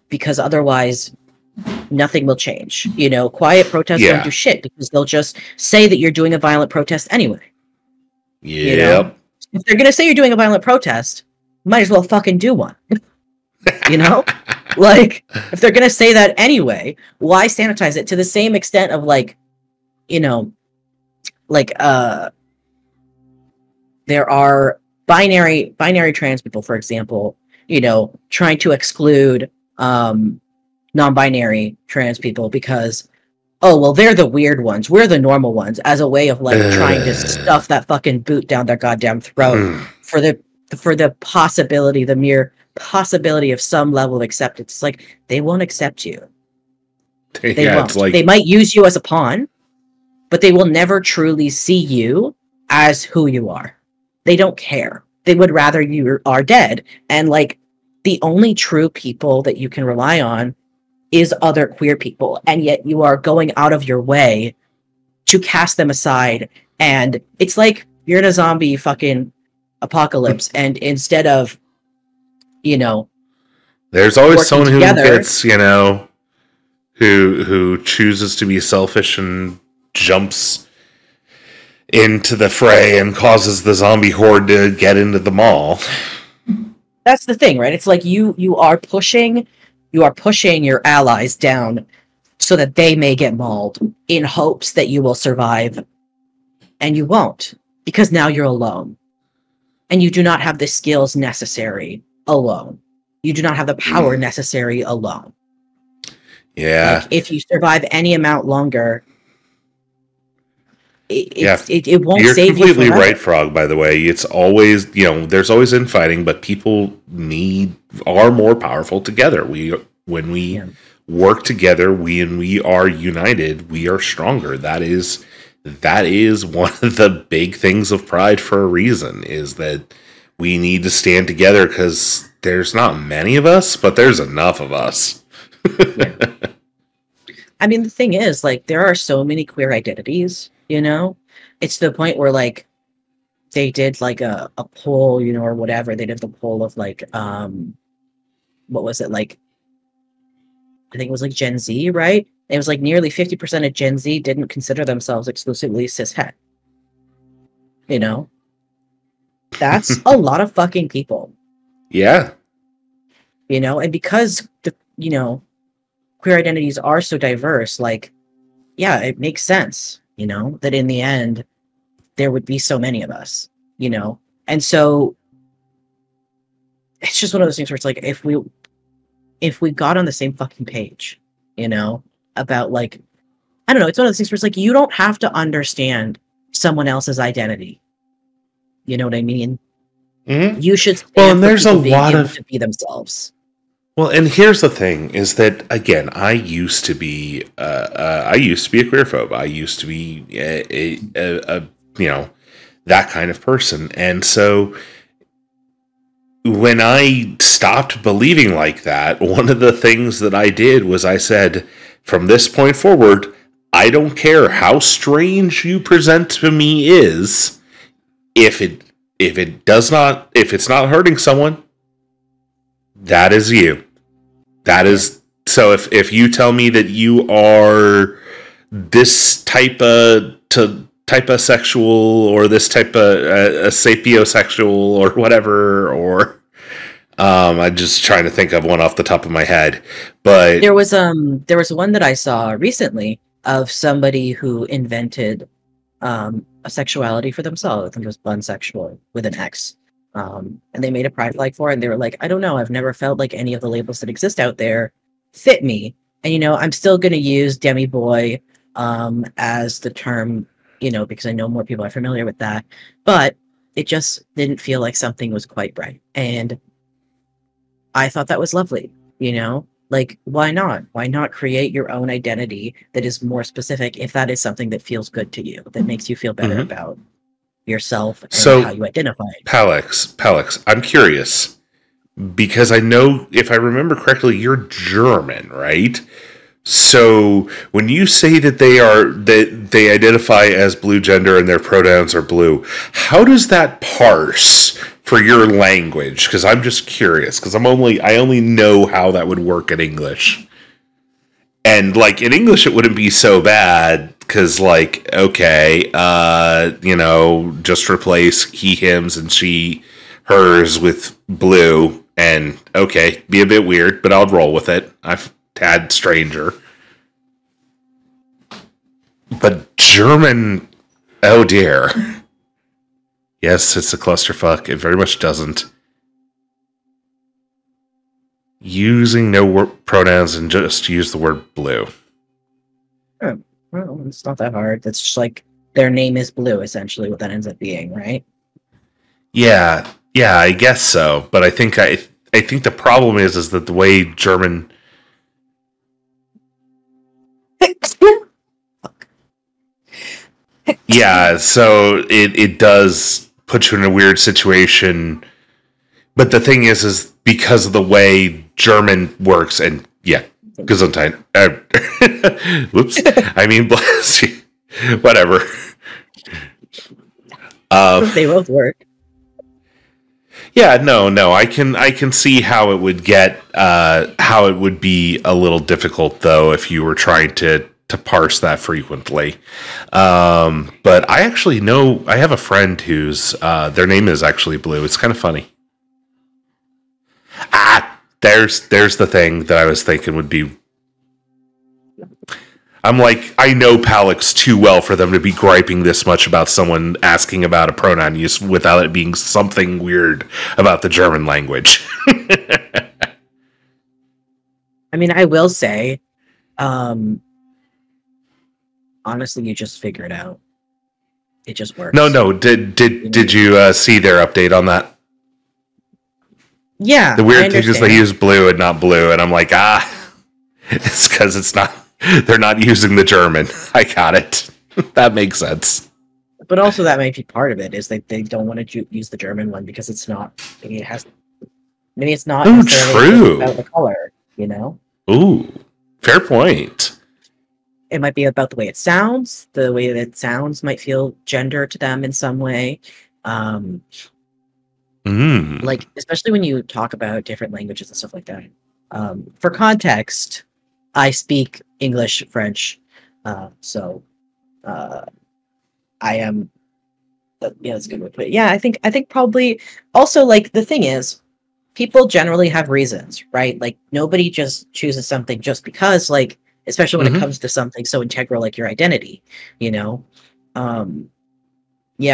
C: because otherwise nothing will change. Quiet protests won't do shit because they'll just say that you're doing a violent protest anyway.
A: Yep.
C: If they're gonna say you're doing a violent protest, might as well fucking do one. Like, if they're gonna say that anyway, why sanitize it to the same extent of, like, there are binary trans people, for example, trying to exclude non-binary trans people because, oh, well, they're the weird ones, we're the normal ones, as a way of, like, trying to stuff that fucking boot down their goddamn throat for the possibility, the mere possibility of some level of acceptance. It's like, they won't accept you. They won't. Like, they might use you as a pawn, but they will never truly see you as who you are. They don't care. They would rather you are dead. And, like, the only true people that you can rely on is other queer people. And yet you are going out of your way to cast them aside. And it's like you're in a zombie fucking apocalypse. And instead of,
A: there's always someone who gets, who chooses to be selfish and jumps into the fray and causes the zombie horde to get into the mall.
C: That's the thing, right? It's like you are pushing your allies down so that they may get mauled in hopes that you will survive, and you won't, because now you're alone. And you do not have the skills necessary alone. You do not have the power necessary alone.
A: Yeah.
C: Like, if you survive any amount longer, it won't
A: You're
C: save you.
A: You're completely right, Frog, by the way. It's always, there's always infighting, but people are more powerful together. When we work together, we are united, we are stronger. That is one of the big things of Pride for a reason, is that we need to stand together because there's not many of us, but there's enough of us.
C: I mean, the thing is, like, there are so many queer identities, it's to the point where, like, they did, like, a poll, or whatever. They did the poll of, like, what was it, like, I think it was, like, Gen Z, right? It was, like, nearly 50% of Gen Z didn't consider themselves exclusively cishet. That's a lot of fucking people.
A: Yeah.
C: And because the, queer identities are so diverse, like, yeah, it makes sense, that in the end, there would be so many of us, And so it's just one of those things where it's like, if we got on the same fucking page, about, like, I don't know, it's one of those things where it's like, you don't have to understand someone else's identity. You know what I mean?
A: Mm-hmm.
C: You should stand
A: and there's a lot of
C: to be themselves.
A: Well, and here's the thing: is that, again, I used to be a queerphobe. I used to be that kind of person. And so when I stopped believing like that, one of the things that I did was I said, from this point forward, I don't care how strange you present to me is, if it's not hurting someone, that is you. That is, so if you tell me that you are this type of sexual, or this type of sapiosexual, or whatever, or I'm just trying to think of one off the top of my head, but
C: there was one that I saw recently of somebody who invented a sexuality for themselves. I think it was bunsexual with an X. And they made a pride flag for it, and they were like, I don't know, I've never felt like any of the labels that exist out there fit me. And, I'm still going to use demi boy as the term, because I know more people are familiar with that. But it just didn't feel like something was quite right. And I thought that was lovely, Like, why not? Why not create your own identity that is more specific if that is something that feels good to you, that makes you feel better about yourself and how you identify.
A: Palix, I'm curious, because I know, if I remember correctly, you're German, right? So when you say that they identify as blue gender and their pronouns are blue, how does that parse for your language? Because I'm just curious, because I only know how that would work in English. And like in English, it wouldn't be so bad, because like, okay, just replace he, hims, and she, hers with blue, and okay, be a bit weird, but I'll roll with it. I've had stranger. But German, oh dear. Yes, it's a clusterfuck. It very much doesn't. Using no pronouns and just use the word blue.
C: Oh, well, it's not that hard. It's just like their name is blue, essentially, what that ends up being, right?
A: Yeah, I guess so. But I think the problem is that the way German. Yeah, so it does put you in a weird situation. But the thing is because of the way German works, and yeah, Gesundheit. Whoops. I mean, bless you. Whatever.
C: They both work.
A: Yeah, no. I can see how it would how it would be a little difficult, though, if you were trying to parse that frequently. But I actually know, I have a friend whose their name is actually Blue. It's kind of funny. There's the thing that I was thinking would be. I'm like, I know Palix too well for them to be griping this much about someone asking about a pronoun use without it being something weird about the German language.
C: I mean, I will say, honestly, you just figure it out. It just works.
A: No. Did you see their update on that?
C: Yeah.
A: The weird thing is they use blue and not blue, and I'm like, it's because it's not. They're not using the German. I got it. That makes sense.
C: But also, that might be part of it. Is that they don't want to use the German one because it's not. Maybe it has. Maybe it's not.
A: Oh, true.
C: About the color,
A: Ooh, fair point.
C: It might be about the way it sounds. The way that it sounds might feel gender to them in some way. Like, especially when you talk about different languages and stuff like that. For context, I speak English, French, so I am. Yeah, that's a good way to put it. Yeah, I think probably also, like, the thing is, people generally have reasons, right? Like, nobody just chooses something just because, like, especially when it comes to something so integral like your identity, Yeah,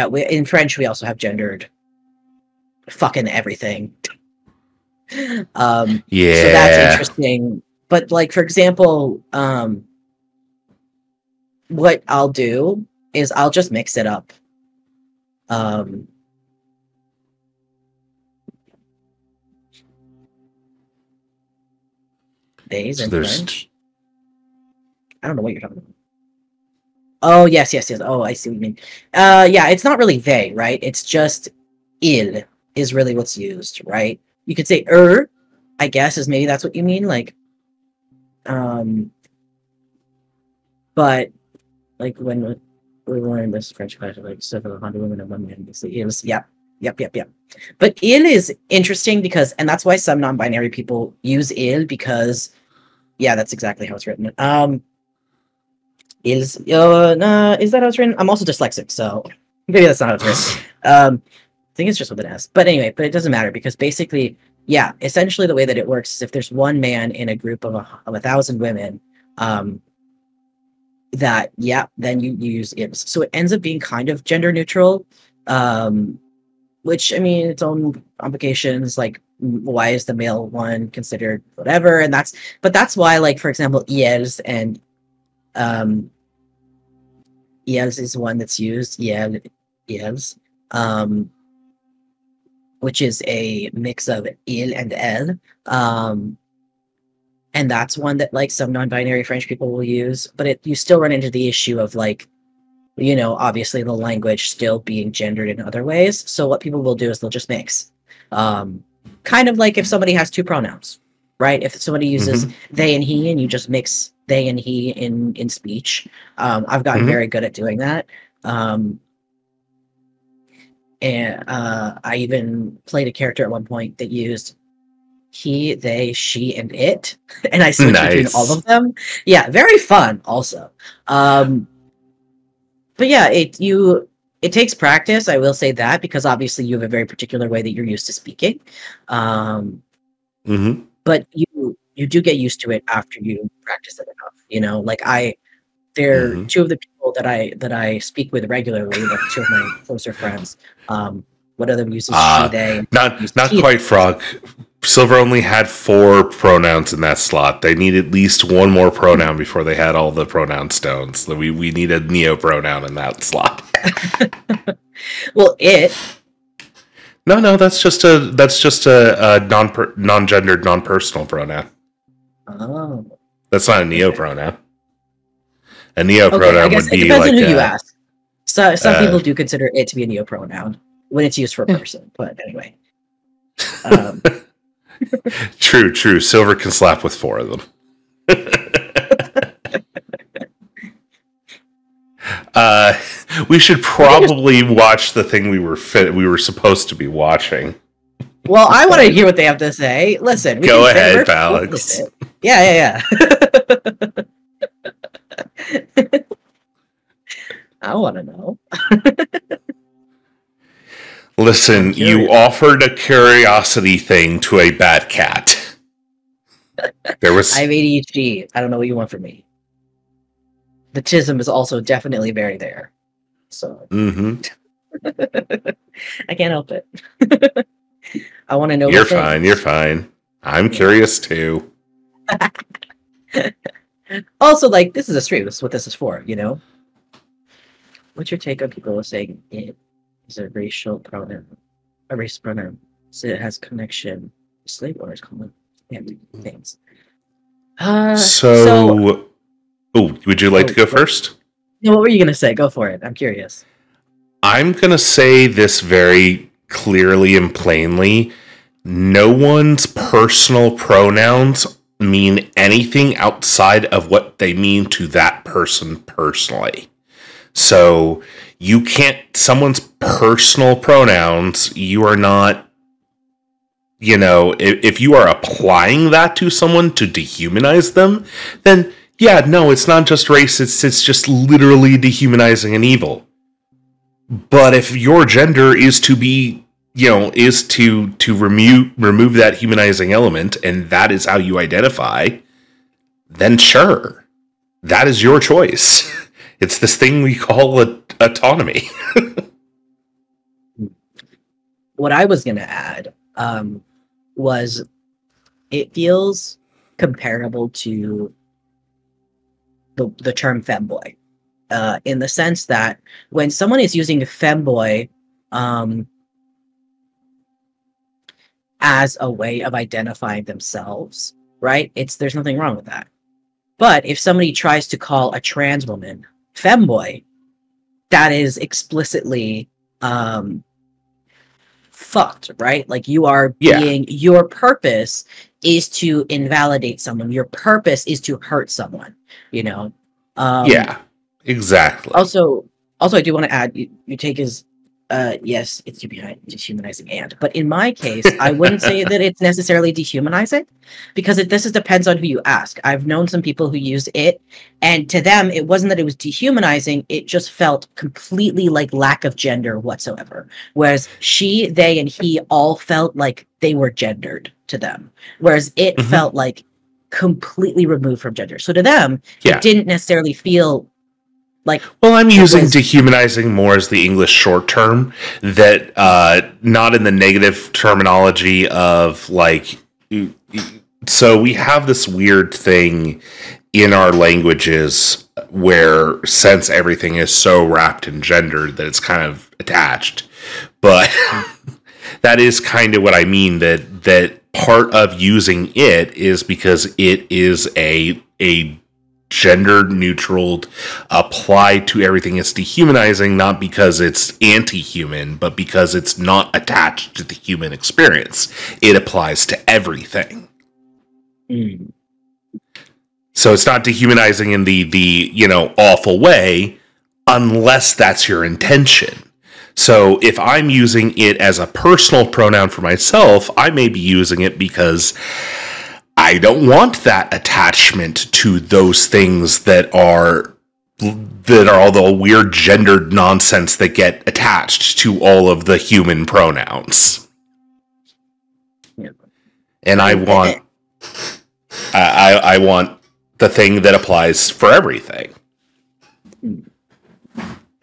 C: in French we also have gendered fucking everything.
A: Yeah.
C: So that's interesting. But, like, for example, what I'll do is I'll just mix it up. Days in French. I don't know what you're talking about. Oh, yes, yes, yes. Oh, I see what you mean. Yeah, it's not really they, right? It's just il is really what's used, right? You could say I guess, is maybe that's what you mean, like, but like when we learned this French class, like 700 women and 1 man, it was, yep. But il is interesting because, and that's why some non-binary people use il, because, yeah, that's exactly how it's written. Is that how it's written? I'm also dyslexic, so maybe that's not how it's written. I think it's just with an S. But anyway, but it doesn't matter because basically, yeah, essentially the way that it works is if there's one man in a group of 1,000 women, that, yeah, then you use ibs. So it ends up being kind of gender neutral, which, I mean, its own complications, like why is the male one considered whatever, and that's why, like, for example, IELs and IELs is one that's used, IELs, which is a mix of il and elle, and that's one that, like, some non-binary French people will use, but you still run into the issue of, like, you know, obviously the language still being gendered in other ways. So what people will do is they'll just mix, kind of like if somebody has two pronouns, right? If somebody uses they and he, and you just mix they and he in speech. I've gotten very good at doing that. And I even played a character at one point that used he, they, she, and it, and I switched between all of them. Yeah, very fun also. But yeah, it takes practice, I will say that, because obviously you have a very particular way that you're used to speaking. But you do get used to it after you practice it enough. You know, like they're two of the people that I speak with regularly, like two of my closer friends. One of them uses she, they.
A: Not quite, Frog. Silver only had 4 pronouns in that slot. They need at least one more pronoun before they had all the pronoun stones. So we need a neo pronoun in that slot.
C: Well, it.
A: No, that's just a non-gendered, non-personal pronoun.
C: Oh.
A: That's not a neo pronoun. A neo pronoun would be like. It depends on who you ask.
C: So some people do consider it to be a neo pronoun when it's used for a person. But anyway.
A: True. Silver can slap with 4 of them. We should probably watch the thing we were supposed to be watching.
C: Well, I want to hear what they have to say. Listen,
A: go ahead, Alex.
C: Yeah. I want to know.
A: Listen, you offered a curiosity thing to a bad cat.
C: I have ADHD. I don't know what you want from me. The tism is also definitely very there. So I can't help it. I want to know.
A: You're fine. I'm curious too.
C: Also, like, this is a stream. This is what this is for, you know? What's your take on people saying it is a racial pronoun? A race pronoun. So it has connection to slave owners, common things.
A: Would you like to go first?
C: No, what were you going to say? Go for it. I'm curious.
A: I'm going to say this very clearly and plainly. No one's personal pronouns mean anything outside of what they mean to that person personally. So you can't, someone's personal pronouns, you are not, you know, if you are applying that to someone to dehumanize them, then yeah, no, it's not just racist, it's just literally dehumanizing and evil. But if your gender is to be, you know, is to remove that humanizing element, and that is how you identify, then sure, that is your choice. It's this thing we call autonomy.
C: What I was going to add was it feels comparable to the term femboy, in the sense that when someone is using femboy as a way of identifying themselves, right? There's nothing wrong with that. But if somebody tries to call a trans woman femboy, that is explicitly fucked, right? Like you are being, your purpose is to invalidate someone. Your purpose is to hurt someone, you know?
A: Yeah, exactly.
C: Also, I do want to add, you take his, yes, it's dehumanizing but in my case, I wouldn't say that it's necessarily dehumanizing, because this depends on who you ask. I've known some people who use it, and to them, it wasn't that it was dehumanizing, it just felt completely like lack of gender whatsoever. Whereas she, they, and he all felt like they were gendered to them. Whereas it felt like completely removed from gender. So to them, it didn't necessarily feel like,
A: well, I'm using dehumanizing more as the English short term, that not in the negative terminology of like, so we have this weird thing in our languages where since everything is so wrapped in gender that it's kind of attached, but that is kind of what I mean, that part of using it is because it is a gender neutral, applied to everything. It's dehumanizing, not because it's anti-human, but because it's not attached to the human experience. It applies to everything. So it's not dehumanizing in the awful way, unless that's your intention. So if I'm using it as a personal pronoun for myself, I may be using it because I don't want that attachment to those things that are all the weird gendered nonsense that get attached to all of the human pronouns. And I want I want the thing that applies for everything.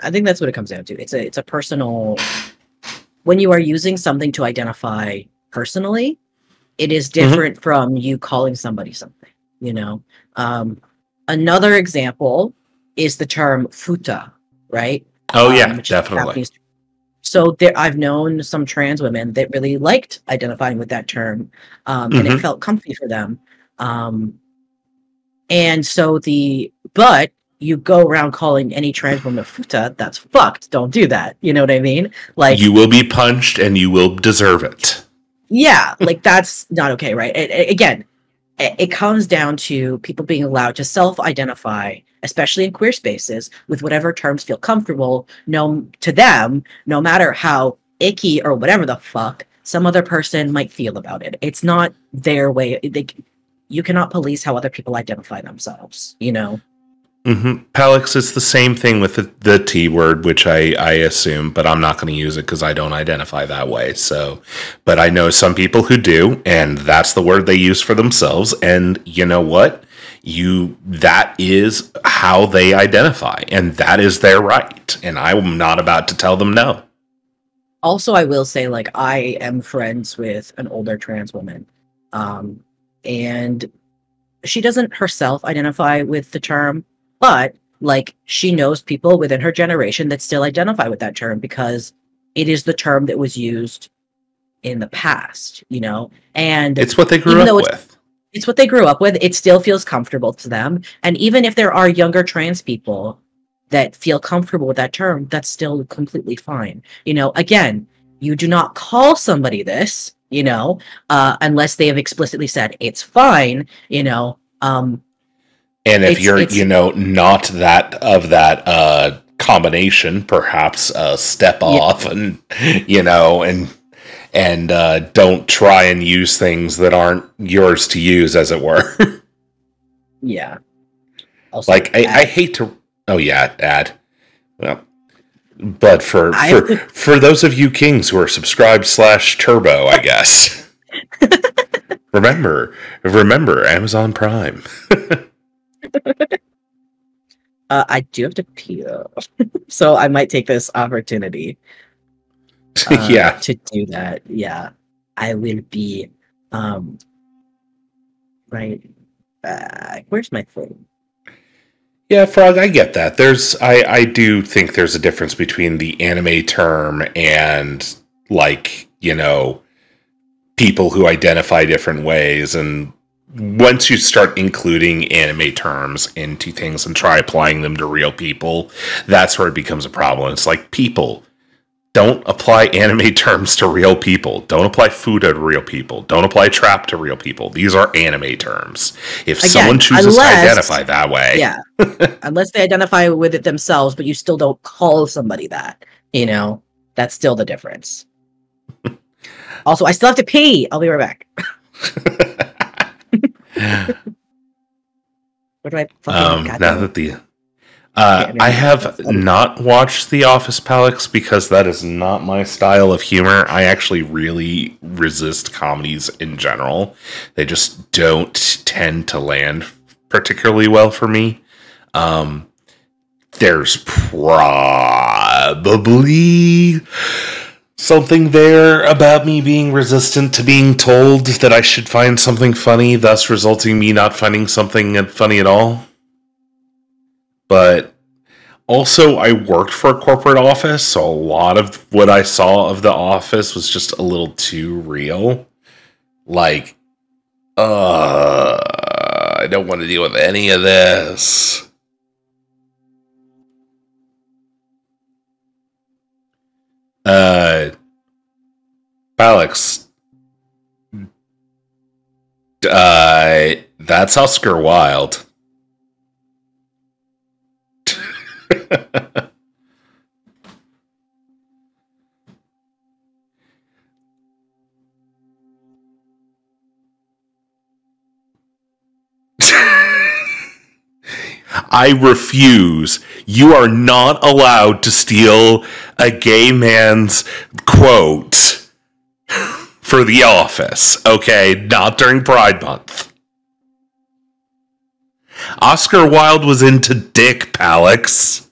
C: I think that's what it comes down to. It's a personal, when you are using something to identify personally, it is different from you calling somebody something, you know? Another example is the term futa, right?
A: Oh, yeah, definitely.
C: So I've known some trans women that really liked identifying with that term, and it felt comfy for them. And so but you go around calling any trans woman a futa, that's fucked. Don't do that. You know what I mean? Like,
A: you will be punched and you will deserve it.
C: Yeah, like that's not okay, right? Again, it comes down to people being allowed to self-identify, especially in queer spaces, with whatever terms feel comfortable, to them, no matter how icky or whatever the fuck some other person might feel about it. It's not their way. You cannot police how other people identify themselves, you know?
A: Palix, it's the same thing with the T word, which I assume, but I'm not going to use it because I don't identify that way. So, but I know some people who do, and that's the word they use for themselves. And you know what? That is how they identify, and that is their right. And I'm not about to tell them no.
C: Also, I will say, like, I am friends with an older trans woman, and she doesn't herself identify with the term, but like she knows people within her generation that still identify with that term because it is the term that was used in the past, you know? And
A: it's what they grew up with.
C: It's what they grew up with. It still feels comfortable to them. And even if there are younger trans people that feel comfortable with that term, that's still completely fine. You know, again, you do not call somebody this, you know, unless they have explicitly said it's fine, you know.
A: And if you're, not that combination, perhaps step off and, and don't try and use things that aren't yours to use, as it were.
C: Yeah.
A: Also, like, I hate to... Oh, yeah, add. Well, but for those of you kings who are subscribed /turbo, I guess. remember, Amazon Prime.
C: I do have to pee though, so I might take this opportunity to do that. Yeah, I will be right. Where's my phone?
A: Yeah, Frog, I get that. I do think there's a difference between the anime term and, like, people who identify different ways, and once you start including anime terms into things and try applying them to real people, that's where it becomes a problem. It's like, people, don't apply anime terms to real people. Don't apply Fuda to real people. Don't apply trap to real people. These are anime terms. If someone chooses to identify that way.
C: Yeah. Unless they identify with it themselves, but you still don't call somebody that. You know, that's still the difference. Also, I still have to pee. I'll be right back. Where do I fucking
A: now that the I have not watched The Office, Palix, because that is not my style of humor. I actually really resist comedies in general. They just don't tend to land particularly well for me. There's probably something there about me being resistant to being told that I should find something funny, thus resulting me not finding something funny at all. But also, I worked for a corporate office, so a lot of what I saw of The Office was just a little too real. Like, I don't want to deal with any of this. Alex, that's Oscar Wilde. I refuse. You are not allowed to steal a gay man's quote for The Office, okay? Not during Pride Month. Oscar Wilde was into dick, Palix.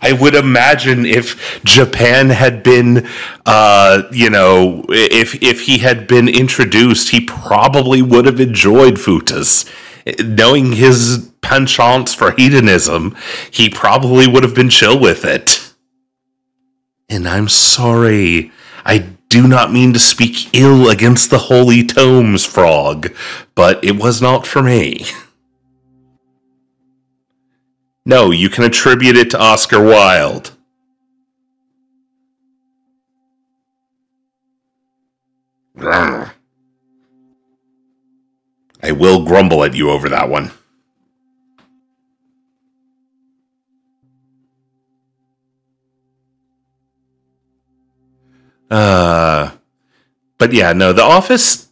A: I would imagine if Japan had been, if he had been introduced, he probably would have enjoyed futas. Knowing his penchant for hedonism, he probably would have been chill with it. And I'm sorry, I do not mean to speak ill against the holy tomes, Frog, but it was not for me. No, you can attribute it to Oscar Wilde. I will grumble at you over that one. But yeah, no, The Office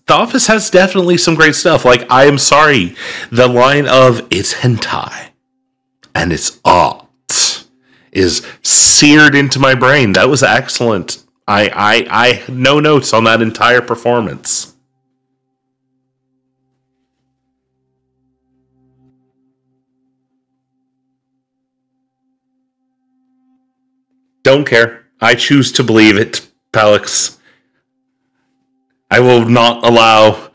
A: has definitely some great stuff. Like, I am sorry, the line of "it's hentai" and "it's art" is seared into my brain. That was excellent. I no notes on that entire performance. Don't care. I choose to believe it, Palix. I will not allow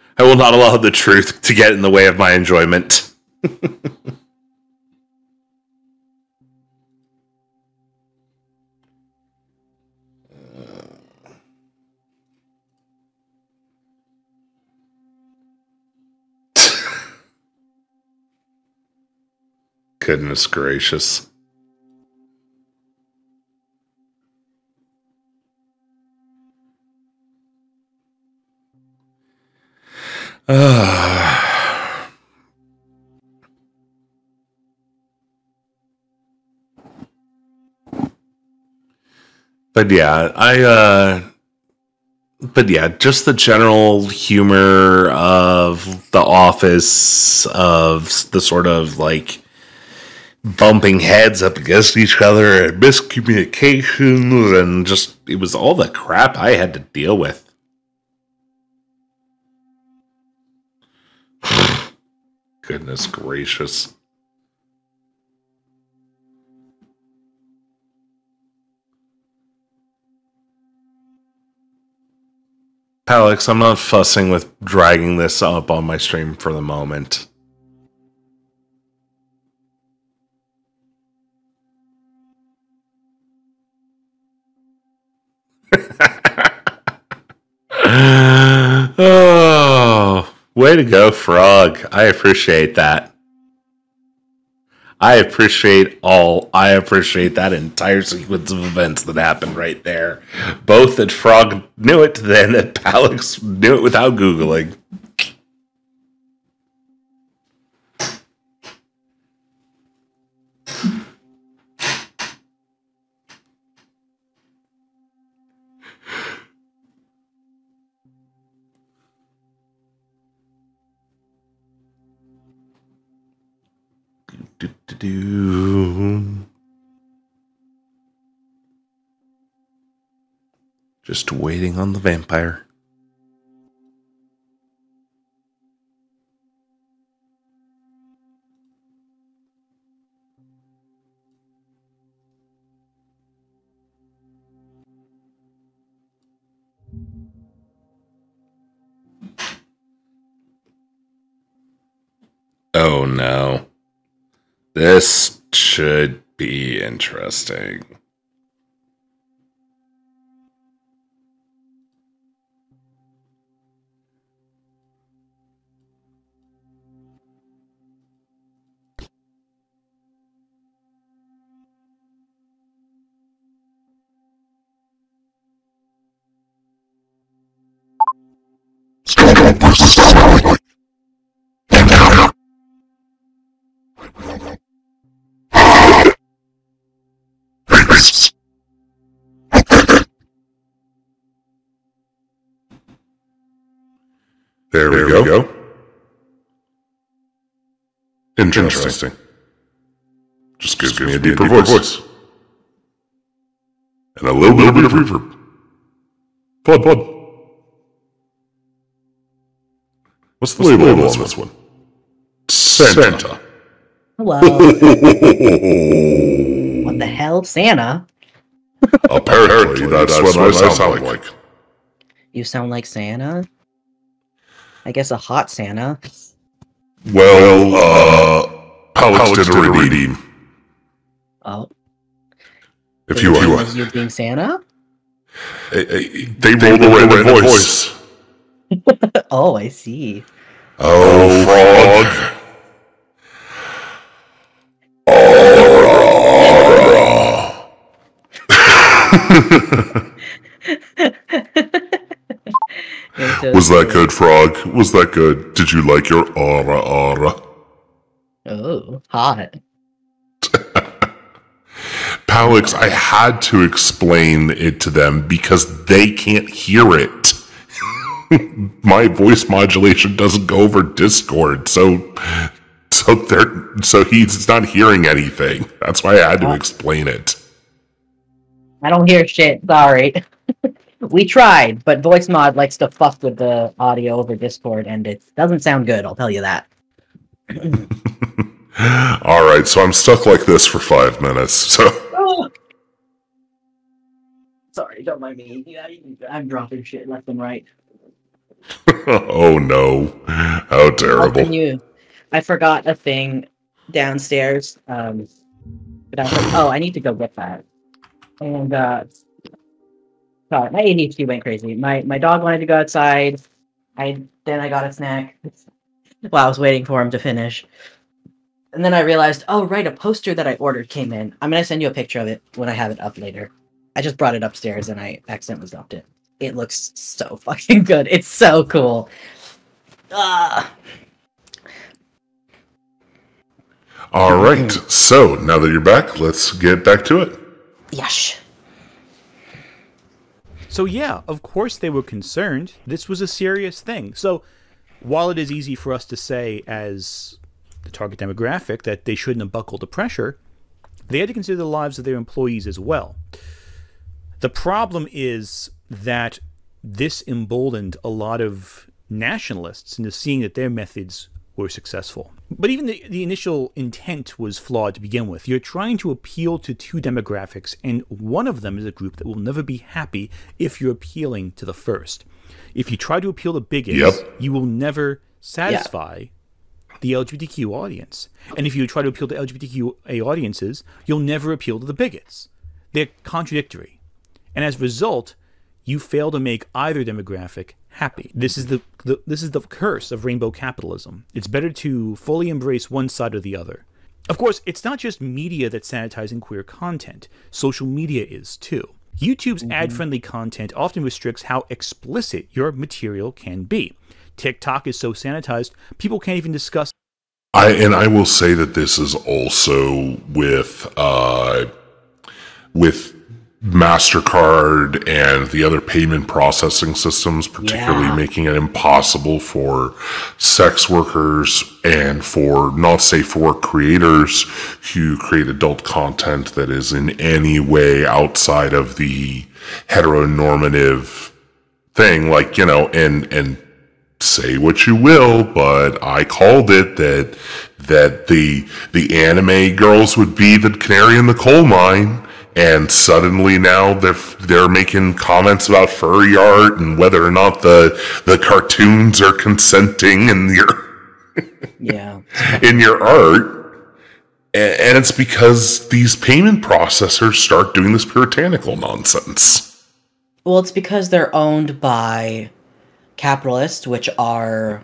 A: the truth to get in the way of my enjoyment. Goodness gracious. But yeah, just the general humor of The Office, of the sort of like bumping heads up against each other and miscommunications, and just, it was all the crap I had to deal with. Goodness gracious. Alex, I'm not fussing with dragging this up on my stream for the moment. Way to go, Frog. I appreciate that. I appreciate that entire sequence of events that happened right there. Both that Frog knew it, then that Alex knew it without Googling. Just waiting on the vampire. Oh no. This should be interesting. There we go. Interesting. Just gives me a deeper voice. And a little bit of reverb. Fun. What's the label on this one? Santa.
C: Hello. What the hell? Santa?
A: Apparently, that's what I sound like.
C: You sound like Santa? I guess a hot Santa.
A: Well, Alex did a redeem.
C: Oh.
A: If you are.
C: Was you being Santa?
A: They rolled a random voice.
C: Oh, I see.
A: Oh, Frog. Was that good, Frog? Was that good? Did you like your aura?
C: Oh, hot.
A: Palix, I had to explain it to them because they can't hear it. My voice modulation doesn't go over Discord, so he's not hearing anything. That's why I had to explain it.
C: I don't hear shit, sorry. We tried, but voice mod likes to fuck with the audio over Discord, and it doesn't sound good, I'll tell you that.
A: Alright, so I'm stuck like this for 5 minutes, so...
C: Oh. Sorry, don't mind me. I'm dropping shit left and right.
A: Oh no. How terrible.
C: I forgot a thing downstairs. But I need to go get that. And sorry, my ADHD went crazy. My dog wanted to go outside. Then I got a snack while I was waiting for him to finish. And then I realized, oh right, a poster that I ordered came in. I'm gonna send you a picture of it when I have it up later. I just brought it upstairs and I accidentally dropped it. It looks so fucking good. It's so cool.
A: Alright, so now that you're back, let's get back to it.
C: Yes.
B: So yeah, of course they were concerned. This was a serious thing. So while it is easy for us to say as the target demographic that they shouldn't have buckled to pressure, they had to consider the lives of their employees as well. The problem is that this emboldened a lot of nationalists into seeing that their methods were successful. But even the initial intent was flawed to begin with. You're trying to appeal to two demographics, and one of them is a group that will never be happy if you're appealing to the first. If you try to appeal to bigots, you will never satisfy the LGBTQ audience. And if you try to appeal to LGBTQIA audiences, you'll never appeal to the bigots. They're contradictory. And as a result, you fail to make either demographic happy. This is the This is the curse of rainbow capitalism. It's better to fully embrace one side or the other. Of course, it's not just media that's sanitizing queer content. Social media is too. YouTube's ad-friendly content often restricts how explicit your material can be. TikTok is so sanitized, people can't even discuss.
K: I will say that this is also with MasterCard and the other payment processing systems, particularly making it impossible for sex workers and for not safe for work creators who create adult content that is in any way outside of the heteronormative thing, like, you know, and say what you will, but I called it that the anime girls would be the canary in the coal mine. And suddenly now they're making comments about furry art and whether or not the cartoons are consenting in your in your art, and it's because these payment processors start doing this puritanical nonsense.
C: Well, it's because they're owned by capitalists, which are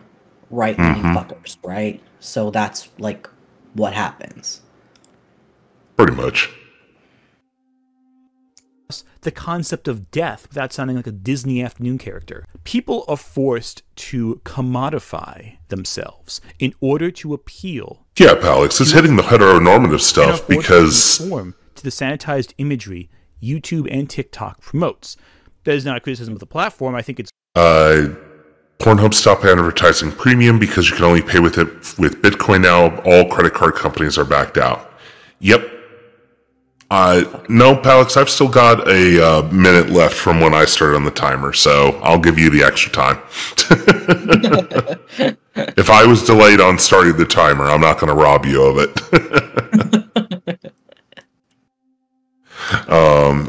C: right-wing fuckers, right? So that's like what happens.
K: Pretty much.
B: The concept of death without sounding like a Disney afternoon character. People are forced to commodify themselves in order to appeal.
K: Yeah, Alex, it's hitting the heteronormative stuff because
B: to conform to the sanitized imagery YouTube and TikTok promotes. That is not a criticism of the platform. I think it's
K: Pornhub stopped advertising premium because you can only pay with it with Bitcoin now. All credit card companies are backed out. Yep. No, Alex, I've still got a minute left from when I started on the timer, so I'll give you the extra time. If I was delayed on starting the timer, I'm not going to rob you of it.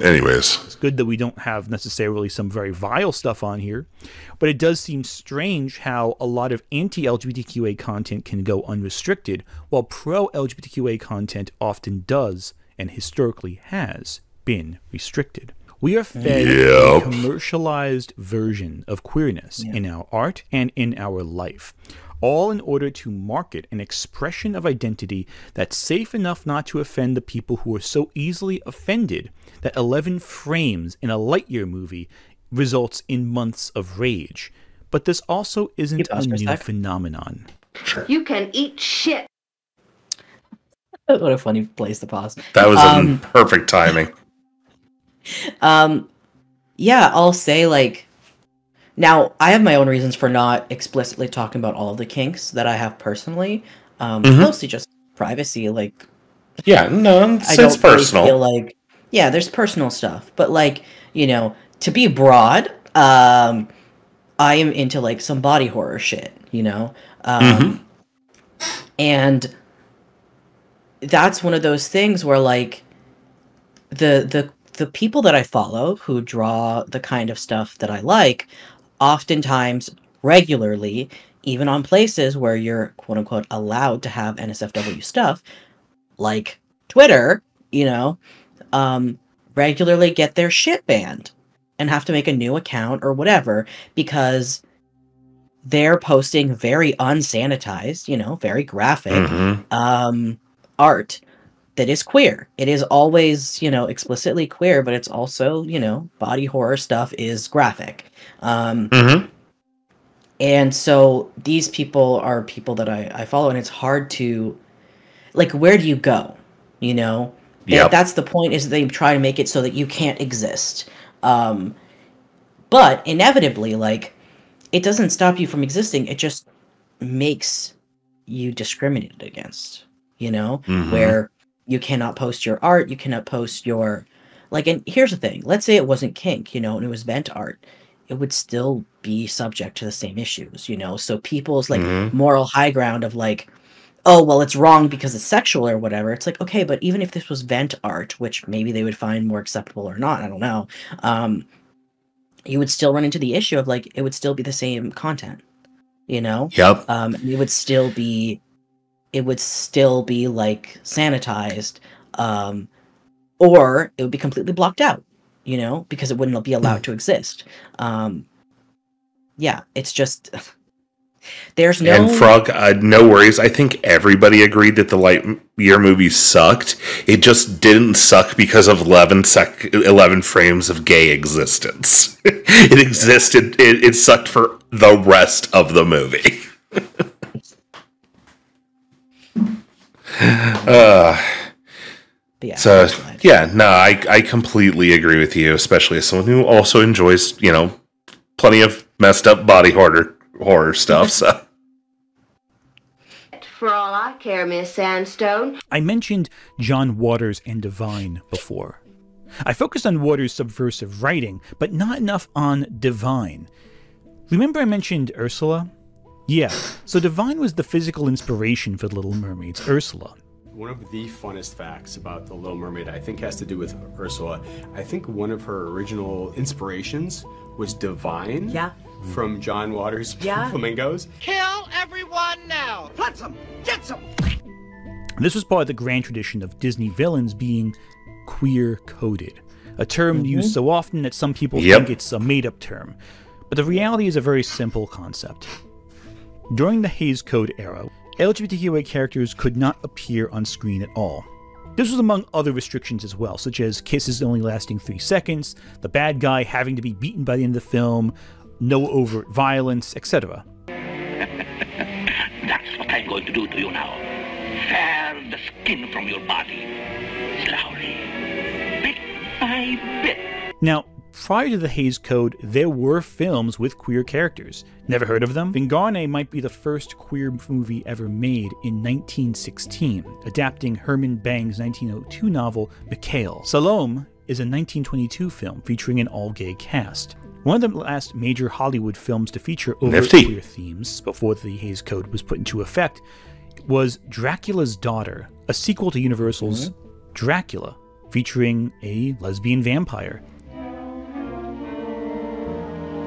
K: Anyways.
B: It's good that we don't have necessarily some very vile stuff on here, but it does seem strange how a lot of anti-LGBTQIA content can go unrestricted, while pro-LGBTQIA content often does and historically has been restricted. We are fed a commercialized version of queerness in our art and in our life, all in order to market an expression of identity that's safe enough not to offend the people who are so easily offended that 11 frames in a Lightyear movie results in months of rage. But this also isn't a new phenomenon.
E: You can eat shit.
C: What a funny place to pause.
A: That was in perfect timing.
C: Yeah, I'll say, like, now I have my own reasons for not explicitly talking about all of the kinks that I have personally. Mostly just privacy, like.
A: Yeah, no, it's personal.
C: Feel like, yeah, there's personal stuff, but like, you know, to be broad, I am into like some body horror shit, you know, and that's one of those things where like the people that I follow who draw the kind of stuff that I like, oftentimes regularly, even on places where you're quote unquote allowed to have NSFW stuff, like Twitter, you know, regularly get their shit banned and have to make a new account or whatever because they're posting very unsanitized, you know, very graphic art that is queer. It is always, you know, explicitly queer, but it's also, you know, body horror stuff is graphic. And so these people are people that I follow, and it's hard to, like, where do you go? You know?
A: Yep.
C: That's the point, is they try to make it so that you can't exist. But inevitably, like, it doesn't stop you from existing. It just makes you discriminated against, you know? Where you cannot post your art, you cannot post your, like, and here's the thing. Let's say it wasn't kink, you know, and it was vent art. It would still be subject to the same issues, you know? So people's, like, moral high ground of, like, oh, well, it's wrong because it's sexual or whatever. It's like, okay, but even if this was vent art, which maybe they would find more acceptable or not, I don't know, you would still run into the issue of, like, it would still be the same content, you know?
A: Yep.
C: It would still be, like, sanitized, or it would be completely blocked out, you know, because it wouldn't be allowed to exist. yeah, it's just there's no.
A: And Frog, no worries. I think everybody agreed that the Lightyear movie sucked. It just didn't suck because of 11 frames of gay existence. It existed. It sucked for the rest of the movie.
C: Yeah,
A: so yeah, no, I completely agree with you, especially as someone who also enjoys, plenty of messed up body horror stuff. So
E: For all I care, Miss Sandstone.
B: I mentioned John Waters and Divine before. I focused on Waters' subversive writing, but not enough on Divine. Remember I mentioned Ursula? Yeah, so Divine was the physical inspiration for The Little Mermaid's Ursula.
L: One of the funnest facts about The Little Mermaid, I think, has to do with Ursula. I think one of her original inspirations was Divine.
M: Yeah.
L: From John Waters' Flamingos.
D: Kill everyone now! Put some! Get some!
B: This was part of the grand tradition of Disney villains being queer-coded, a term used so often that some people think it's a made-up term. But the reality is a very simple concept. During the Hays Code era, LGBTQIA characters could not appear on screen at all. This was among other restrictions as well, such as kisses only lasting 3 seconds, the bad guy having to be beaten by the end of the film, no overt violence, etc.
N: That's what I'm going to do to you now. Tear the skin from your body. Slowly. Bit by bit.
B: Now, prior to the Hays Code, there were films with queer characters. Never heard of them? Vingarne might be the first queer movie ever made in 1916, adapting Herman Bang's 1902 novel, Mikhail. Salome is a 1922 film featuring an all-gay cast. One of the last major Hollywood films to feature overt queer themes before the Hays Code was put into effect was Dracula's Daughter, a sequel to Universal's Dracula, featuring a lesbian vampire.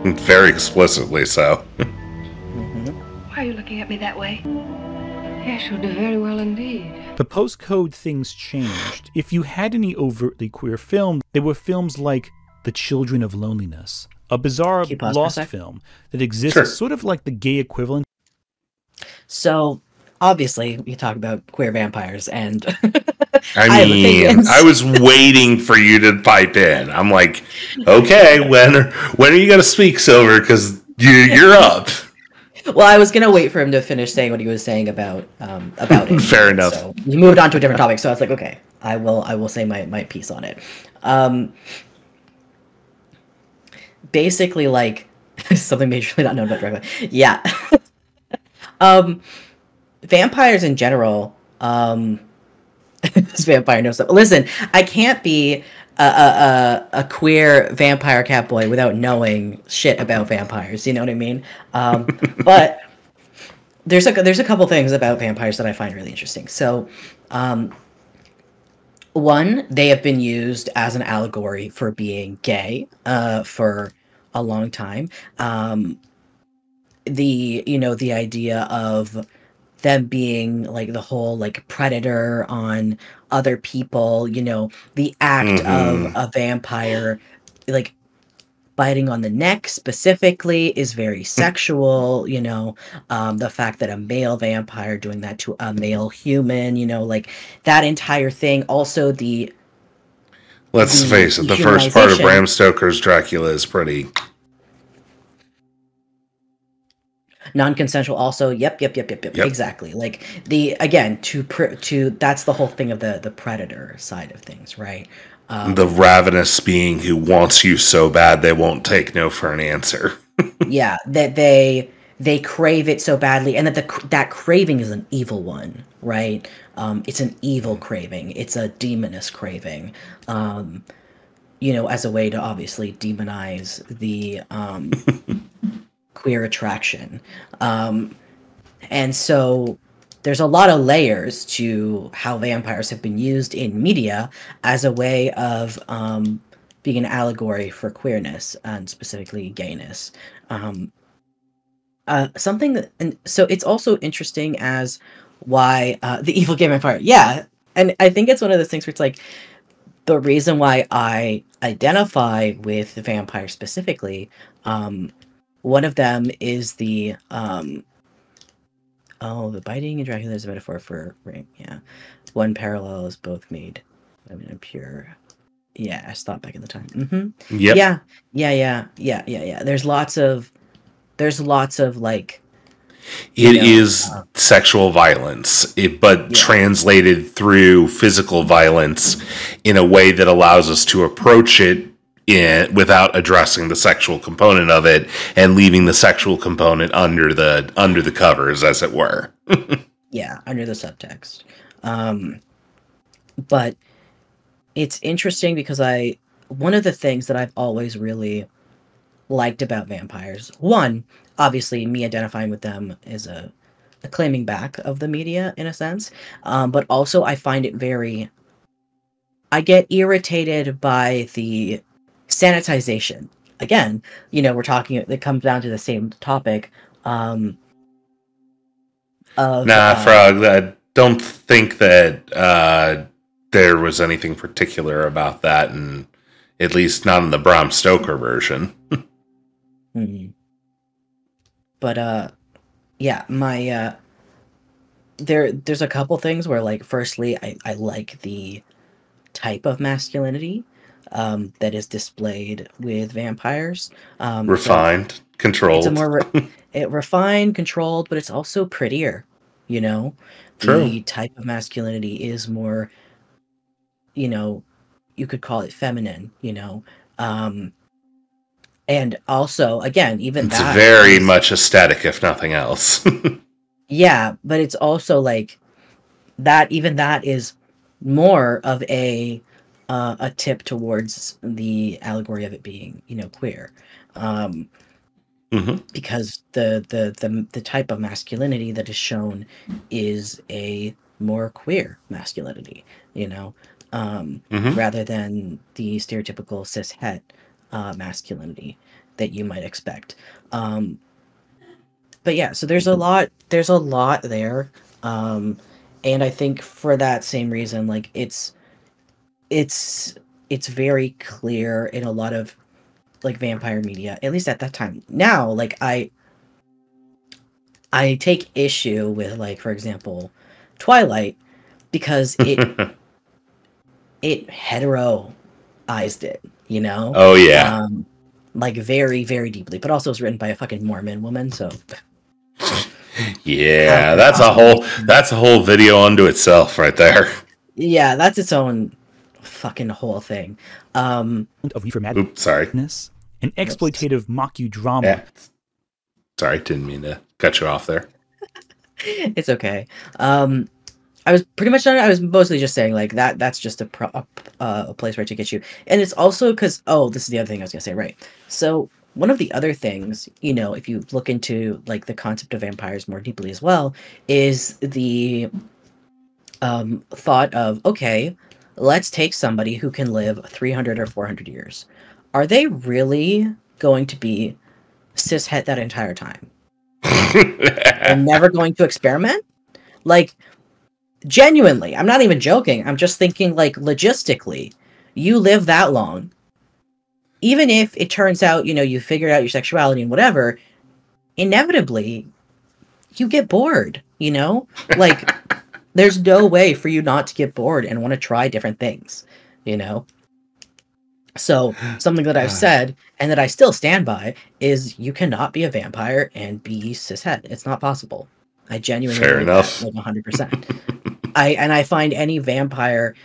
A: Very explicitly so.
E: Why are you looking at me that way? Yes, you'll do very well indeed.
B: But post-code things changed. If you had any overtly queer film, they were films like The Children of Loneliness, a bizarre lost film that exists sort of like the gay equivalent.
C: So, obviously, you talk about queer vampires, and
A: I was waiting for you to pipe in. I'm like, okay, when are you going to speak, Silver? Because you're up.
C: Well, I was gonna wait for him to finish saying what he was saying about it.
A: Fair enough.
C: So he moved on to a different topic, so I was like, okay, I will say my piece on it. Basically, like something majorly not known about Dracula. Yeah. Vampires in general. This vampire knows stuff. Listen, I can't be a queer vampire catboy without knowing shit about vampires. You know what I mean? But there's a couple things about vampires that I find really interesting. So, one, they have been used as an allegory for being gay for a long time. The idea of them being like the whole like predator on other people, the act of a vampire like biting on the neck specifically is very sexual. The fact that a male vampire doing that to a male human, like that entire thing. Also
A: let's face it, the first part of Bram Stoker's Dracula is pretty
C: non-consensual. Also, yep. Exactly. Like to that's the whole thing of the predator side of things, right?
A: The ravenous being who wants you so bad they won't take no for an answer.
C: Yeah, that they crave it so badly, and that craving is an evil one, right? It's an evil craving. It's a demonous craving. As a way to obviously demonize the queer attraction. And so there's a lot of layers to how vampires have been used in media as a way of being an allegory for queerness and specifically gayness. So it's also interesting as why the evil gay vampire. Yeah. And I think it's one of those things where it's like the reason why I identify with the vampire specifically, One of them is the the biting in Dracula is a metaphor for rape. Yeah, one parallel is both made. I mean, pure. Yeah, I thought back in the time. Mm-hmm.
A: Yep.
C: Yeah. There's lots of like.
A: It is sexual violence, but translated through physical violence in a way that allows us to approach it without addressing the sexual component of it and leaving the sexual component under the covers, as it were.
C: Yeah, under the subtext. But it's interesting because one of the things that I've always really liked about vampires, one, obviously me identifying with them is a claiming back of the media in a sense, but also I find it I get irritated by the sanitization. Again, it comes down to the same topic.
A: Frog, I don't think that there was anything particular about that, and at least not in the Bram Stoker version.
C: But yeah, my there's a couple things where, like, firstly, I like the type of masculinity that is displayed with vampires.
A: Refined, controlled.
C: It's a more refined, controlled, but it's also prettier.
A: True.
C: The type of masculinity is more, you could call it feminine. And also, again, it's
A: very much aesthetic, if nothing else.
C: Yeah, but it's also like that. Even that is more of a tip towards the allegory of it being, queer, because the type of masculinity that is shown is a more queer masculinity, rather than the stereotypical cis-het masculinity that you might expect. But yeah, so there's a lot there, and I think for that same reason, like, it's very clear in a lot of, like, vampire media, at least at that time. Now, like, I take issue with, like, for example, Twilight, because it heteroized it,
A: Oh yeah.
C: Like, very, very deeply, but also it's written by a fucking Mormon woman, so.
A: Yeah, that's a whole video unto itself right there.
C: Yeah, that's its own fucking whole thing.
B: Of reefer madness, an exploitative mock-you-drama.
A: Yeah. Sorry, didn't mean to cut you off there.
C: It's okay. I was pretty much done. I was mostly just saying, like, that's just a place where to get you. And it's also because, this is the other thing I was going to say, right. So one of the other things, if you look into, like, the concept of vampires more deeply as well, is the thought of, okay, let's take somebody who can live 300 or 400 years. Are they really going to be cis-het that entire time? They're never going to experiment? Like, genuinely, I'm not even joking. I'm just thinking, like, logistically, you live that long. Even if it turns out, you figure out your sexuality and whatever, inevitably, you get bored, Like, there's no way for you not to get bored and want to try different things, So, something that I've said, and that I still stand by, is you cannot be a vampire and be cis-het. It's not possible. I genuinely
A: Fair enough.
C: That, like, 100%. I find any vampire,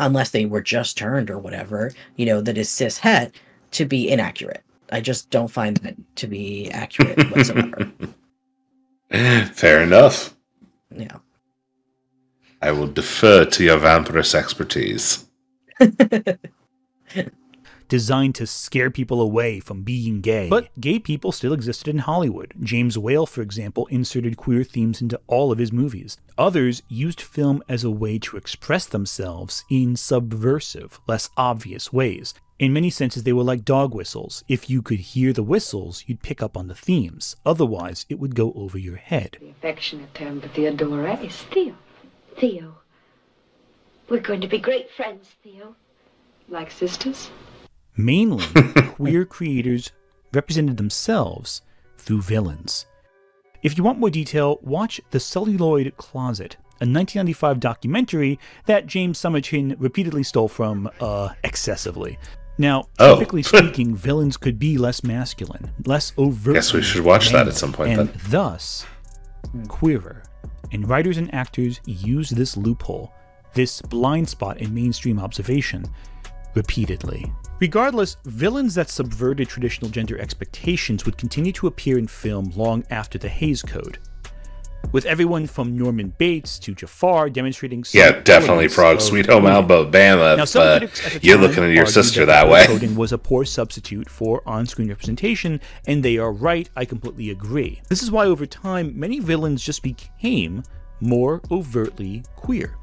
C: unless they were just turned or whatever, that is cis-het, to be inaccurate. I just don't find that to be accurate whatsoever.
A: Fair enough.
C: Yeah.
A: I will defer to your vampirous expertise.
B: Designed to scare people away from being gay. But gay people still existed in Hollywood. James Whale, for example, inserted queer themes into all of his movies. Others used film as a way to express themselves in subversive, less obvious ways. In many senses, they were like dog whistles. If you could hear the whistles, you'd pick up on the themes. Otherwise, it would go over your head.
E: The affectionate term, but the adorer is Theo. Theo. We're going to be great friends, Theo. Like sisters?
B: Mainly, queer creators represented themselves through villains. If you want more detail, watch The Celluloid Closet, a 1995 documentary that James Summerchin repeatedly stole from excessively. Now, typically speaking, villains could be less masculine, less overt.
A: Guess we should watch that at some point,
B: and
A: then.
B: thus queerer. And writers and actors use this loophole, this blind spot in mainstream observation, repeatedly. Regardless, villains that subverted traditional gender expectations would continue to appear in film long after the Hays Code, with everyone from Norman Bates to Jafar demonstrating some
A: definitely Frog Sweet Home Alabama.
B: Now,
A: You're looking at your sister that way.
B: Coding was a poor substitute for on-screen representation, and they are right. I completely agree. This is why over time, many villains just became more overtly queer.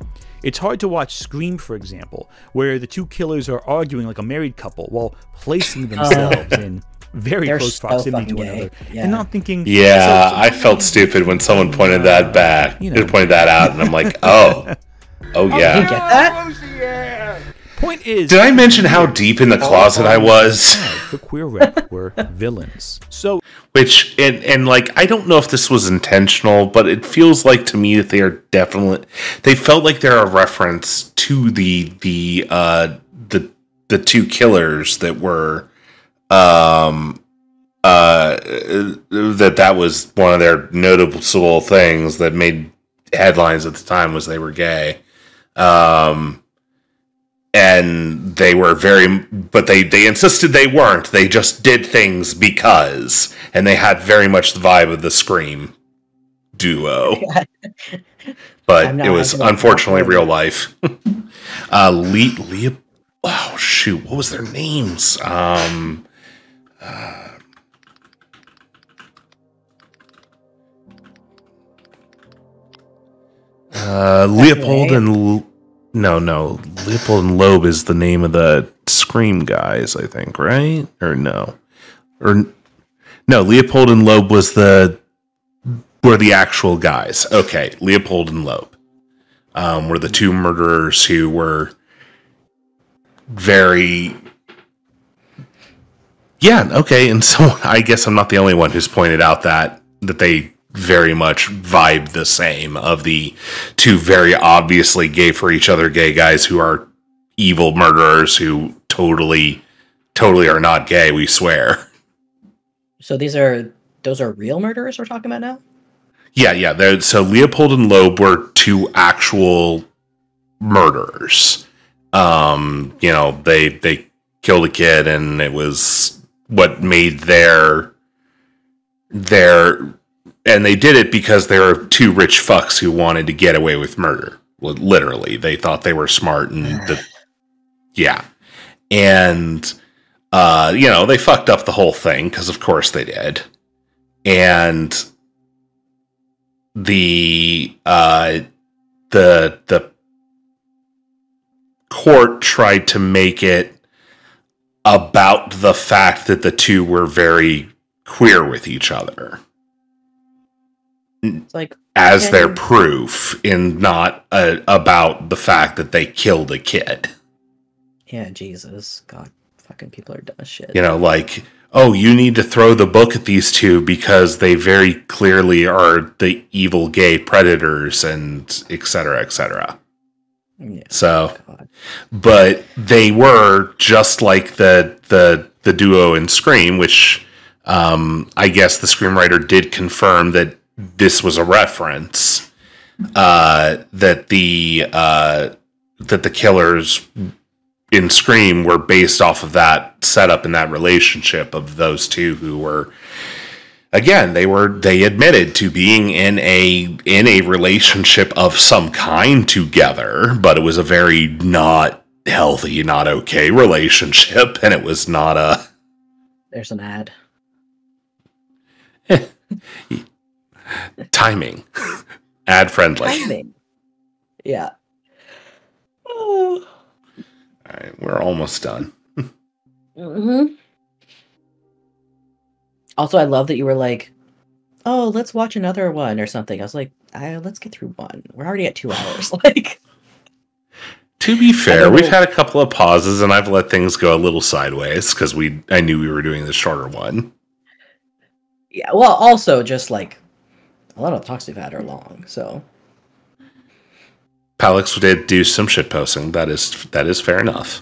B: It's hard to watch Scream, for example, where the two killers are arguing like a married couple while placing themselves in very close proximity to one another, and not thinking.
A: Yeah, I felt stupid when someone pointed that back. Pointed that out, and I'm like, oh yeah.
C: You get that?
B: Point is,
A: did I mention how deep in the closet I was?
B: For queer rep were villains. So,
A: which and like I don't know if this was intentional, but it feels like to me that they are definitely. They felt like they're a reference to the two killers that were. That was one of their noticeable things that made headlines at the time was they were gay. And they were but they insisted they weren't. They just did things because, and they had very much the vibe of the Scream duo. But it was unfortunately real life. Oh shoot, what was their names? Leopold and Leopold and Loeb is the name of the Scream guys, I think, right? Or no, Leopold and Loeb were the actual guys. Okay, Leopold and Loeb were the two murderers who were very. Yeah, okay, and so I guess I'm not the only one who's pointed out that they very much vibe the same, of the two very obviously gay for each other gay guys who are evil murderers who totally are not gay, we swear.
C: So those are real murderers we're talking about now?
A: Yeah. So Leopold and Loeb were two actual murderers. They killed a kid, and it was what made their and they did it because they were two rich fucks who wanted to get away with murder. Well, literally, they thought they were smart, and and they fucked up the whole thing because of course they did. And the court tried to make it about the fact that the two were very queer with each other.
C: It's like
A: as their proof, and not about the fact that they killed a kid.
C: Yeah, Jesus. God, fucking people are dumb as shit.
A: You need to throw the book at these two because they very clearly are the evil gay predators, and et cetera, et cetera.
C: Yeah,
A: so, God. But they were just like the duo in Scream, which I guess the screenwriter did confirm that this was a reference, that the killers in Scream were based off of that setup and that relationship of those two who were, again, they admitted to being in a relationship of some kind together, but it was a very not healthy, not okay relationship, and it was not a.
C: There's an ad.
A: Timing. Ad friendly.
C: Timing. Yeah.
A: All right, we're almost done.
C: Mm-hmm. Also, I love that you were like, "Oh, let's watch another one or something." I was like, "Let's get through one. We're already at 2 hours."
A: To be fair, we've had a couple of pauses, and I've let things go a little sideways because I knew we were doing the shorter one.
C: Yeah, well, also just like a lot of talks we've had are long, so.
A: Palix did do some shit posting. That is fair enough.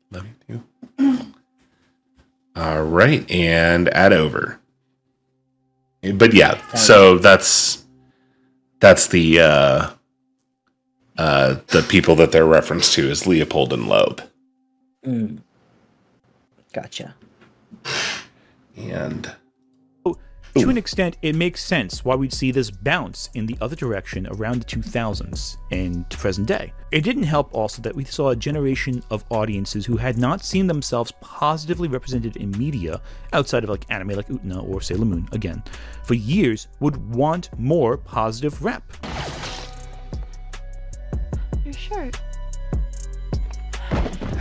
A: Love you too. All right, and add over. But yeah, so that's the people that they're referenced to as Leopold and Loeb.
C: Gotcha.
A: And
B: to an extent, it makes sense why we'd see this bounce in the other direction around the 2000s and to present day. It didn't help also that we saw a generation of audiences who had not seen themselves positively represented in media outside of like anime like Utena or Sailor Moon, again, for years would want more positive rep.
G: Your shirt.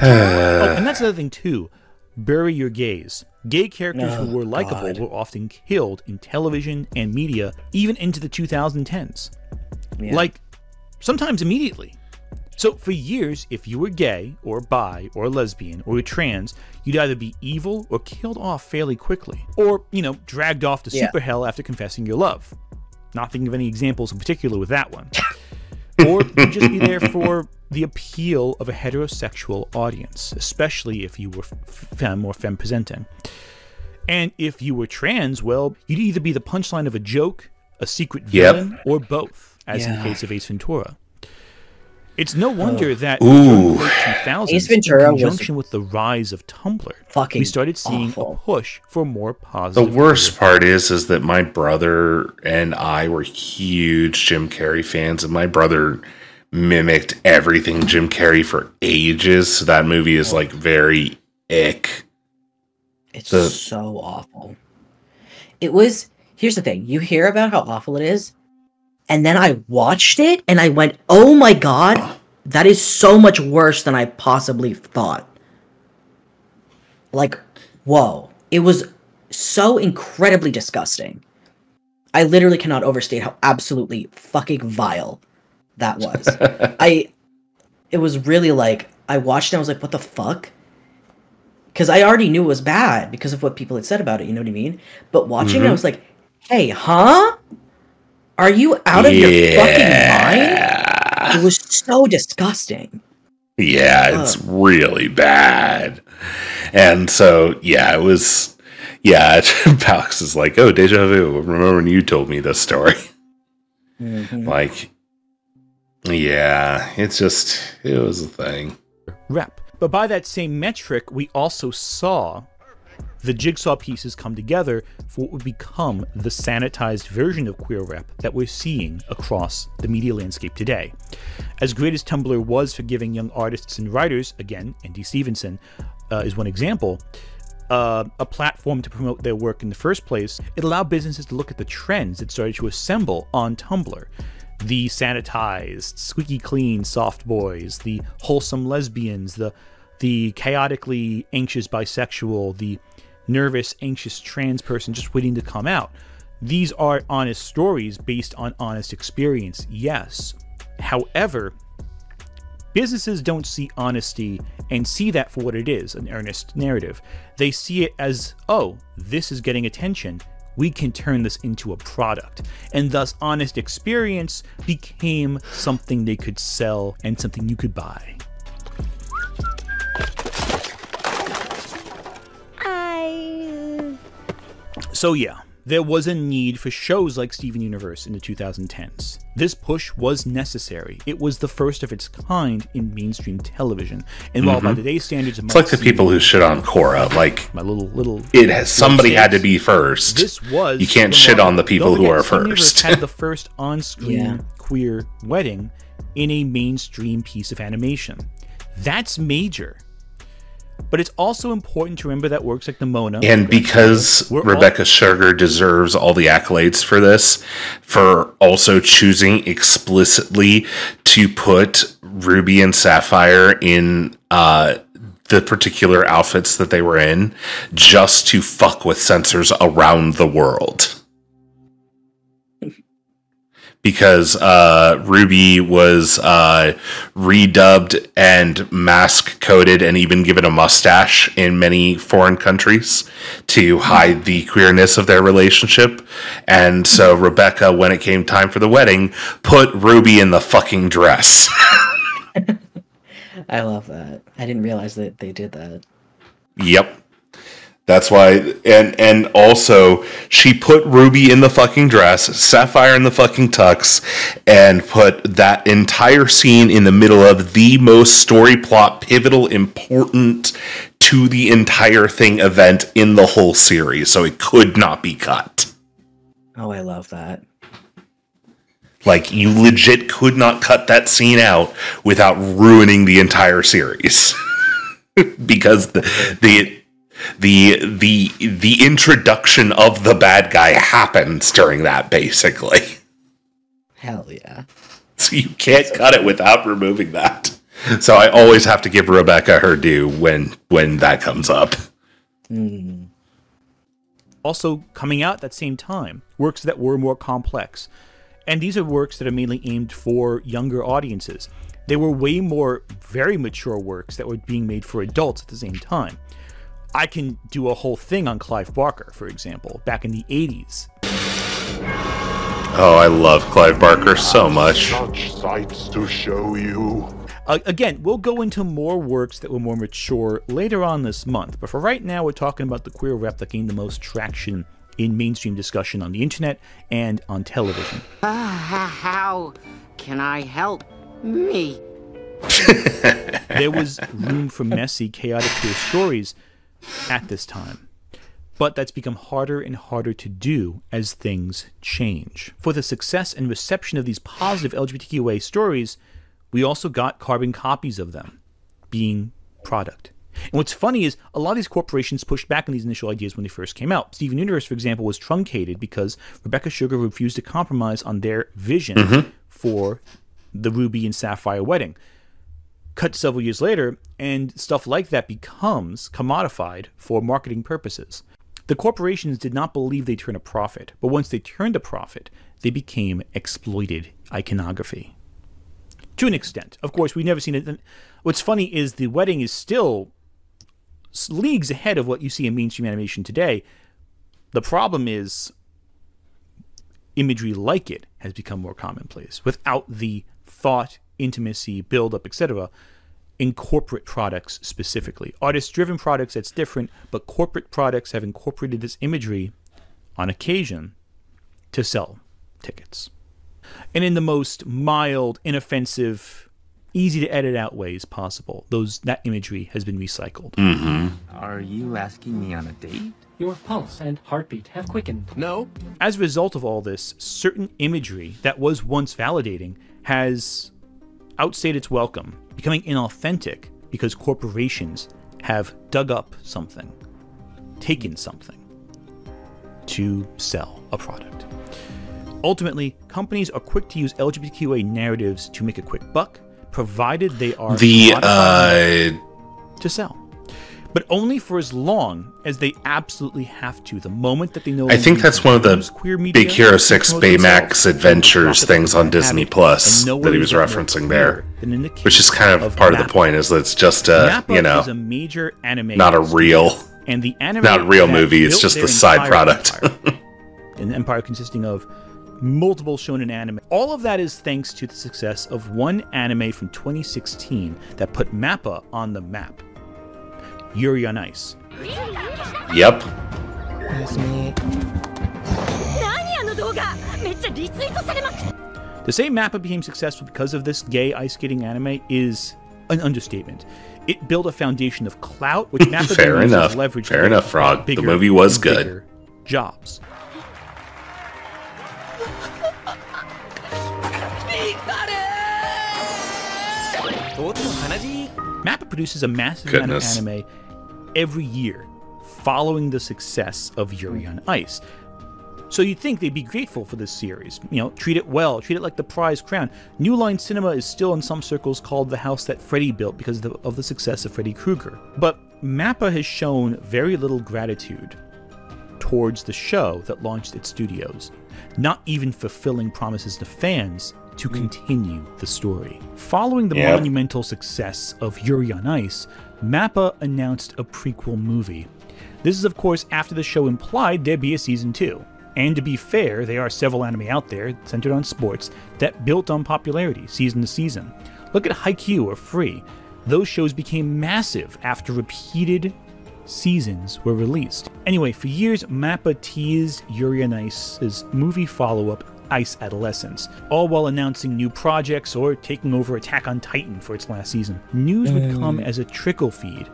B: And that's another thing too. Bury your gays. Gay characters who were likable were often killed in television and media, even into the 2010s. Yeah. Like, sometimes immediately. So for years, if you were gay, or bi, or lesbian, or trans, you'd either be evil or killed off fairly quickly. Or, dragged off to super hell after confessing your love. Not thinking of any examples in particular with that one. Or you'd just be there for the appeal of a heterosexual audience, especially if you were femme or femme-presenting. And if you were trans, well, you'd either be the punchline of a joke, a secret villain, or both, as in the case of Ace Ventura. It's no wonder that in the late 2000s,
C: Ace Ventura
B: in conjunction with the rise of Tumblr, we started seeing a push for more positive.
A: The worst part is that my brother and I were huge Jim Carrey fans, and my brother mimicked everything Jim Carrey for ages. So that movie is like very ick.
C: It's so awful. Here's the thing. You hear about how awful it is, and then I watched it, and I went, oh my god, that is so much worse than I possibly thought. Like, whoa. It was so incredibly disgusting. I literally cannot overstate how absolutely fucking vile that was. It was really like, I watched it and I was like, what the fuck? Because I already knew it was bad because of what people had said about it, you know what I mean? But watching it, I was like, hey, huh? Are you out of your fucking mind? It was so disgusting.
A: Yeah, it's really bad. And so, it was... Yeah, Palix is like, oh, deja vu. Remember when you told me this story? Like, yeah, it was a thing.
B: Rep. But by that same metric, we also saw the jigsaw pieces come together for what would become the sanitized version of queer rep that we're seeing across the media landscape today. As great as Tumblr was for giving young artists and writers, again, N.D. Stevenson is one example, a platform to promote their work in the first place, it allowed businesses to look at the trends that started to assemble on Tumblr. The sanitized, squeaky clean soft boys, the wholesome lesbians, the chaotically anxious bisexual, the nervous, anxious trans person just waiting to come out. These are honest stories based on honest experience, yes. However, businesses don't see honesty and see that for what it is, an earnest narrative. They see it as, oh, this is getting attention. We can turn this into a product. And thus, honest experience became something they could sell and something you could buy. So yeah, there was a need for shows like Steven Universe in the 2010s. This push was necessary. It was the first of its kind in mainstream television. And while by today's standards,
A: it's like the people who shit on Korra. Like
B: my little,
A: somebody had to be first.
B: This was
A: you can't shit on the people who are first.
B: Universe had the first on-screen queer wedding in a mainstream piece of animation. That's major. But it's also important to remember that works like the Mona.
A: And because Rebecca Sugar deserves all the accolades for this, for also choosing explicitly to put Ruby and Sapphire in the particular outfits that they were in just to fuck with censors around the world. Because Ruby was redubbed and mask coded and even given a mustache in many foreign countries to hide the queerness of their relationship. And so Rebecca, when it came time for the wedding, put Ruby in the fucking dress.
C: I love that. I didn't realize that they did that.
A: Yep. That's why, and also, she put Ruby in the fucking dress, Sapphire in the fucking tux, and put that entire scene in the middle of the most story plot, pivotal, important to the entire thing event in the whole series, so it could not be cut.
C: Oh, I love that.
A: Like, you legit could not cut that scene out without ruining the entire series. Because the introduction of the bad guy happens during that, basically.
C: Hell yeah.
A: So you can't cut it without removing that. So I always have to give Rebecca her due when that comes up.
C: Mm.
B: Also, coming out at that same time, works that were more complex. And these are works that are mainly aimed for younger audiences. They were way more very mature works that were being made for adults at the same time. I can do a whole thing on Clive Barker, for example, back in the 80s.
A: Oh, I love Clive Barker so much.
K: Such sights to show you.
B: Again, we'll go into more works that were more mature later on this month, but for right now, we're talking about the queer rep that gained the most traction in mainstream discussion on the internet and on television.
M: How can I help me?
B: There was room for messy, chaotic queer stories at this time, but that's become harder and harder to do as things change. For the success and reception of these positive LGBTQIA stories, we also got carbon copies of them being product. And what's funny is a lot of these corporations pushed back on these initial ideas when they first came out. Steven Universe, for example, was truncated because Rebecca Sugar refused to compromise on their vision for the Ruby and Sapphire wedding. Cut several years later, and stuff like that becomes commodified for marketing purposes. The corporations did not believe they'd turn a profit, but once they turned a profit, they became exploited iconography. To an extent. Of course, we've never seen it. What's funny is the wedding is still leagues ahead of what you see in mainstream animation today. The problem is imagery like it has become more commonplace without the thought, intimacy, build-up, etc. in corporate products specifically. Artist-driven products, that's different, but corporate products have incorporated this imagery on occasion to sell tickets. And in the most mild, inoffensive, easy to edit out ways possible, that imagery has been recycled.
O: Are you asking me on a date? Your pulse and heartbeat have quickened. No.
B: As a result of all this, certain imagery that was once validating has outstayed its welcome, becoming inauthentic because corporations have dug up something, taken something to sell a product. Ultimately, companies are quick to use LGBTQIA narratives to make a quick buck, provided they are to sell. But only for as long as they absolutely have to. The moment that they know,
A: I think that's one of the Big Hero 6 Baymax Adventures things on Disney Plus that he was referencing there, which is kind of part of the point, is that it's just a
B: major anime
A: not a real movie. It's just the side product.
B: An empire consisting of multiple shonen anime. All of that is thanks to the success of one anime from 2016 that put MAPPA on the map. Yuri on Ice.
A: Yep.
B: To say MAPPA became successful because of this gay ice skating anime is an understatement. It built a foundation of clout, which MAPPA
A: Fair enough.
B: leveraged.
A: Fair enough, Frog. The movie was good.
B: Jobs. MAPPA produces a massive amount of anime every year following the success of Yuri on Ice. So you'd think they'd be grateful for this series. You know, treat it well, treat it like the prized crown. New Line Cinema is still in some circles called the house that Freddy built because of the success of Freddy Krueger. But MAPPA has shown very little gratitude towards the show that launched its studios, not even fulfilling promises to fans to continue the story. Following the monumental success of Yuri on Ice, MAPPA announced a prequel movie. This is of course after the show implied there'd be a season 2. And to be fair, there are several anime out there centered on sports that built on popularity season to season. Look at Haikyuu or Free. Those shows became massive after repeated seasons were released. Anyway, for years, MAPPA teased Yuri on Ice's movie follow-up, Ice Adolescence, all while announcing new projects or taking over Attack on Titan for its last season. News would come as a trickle feed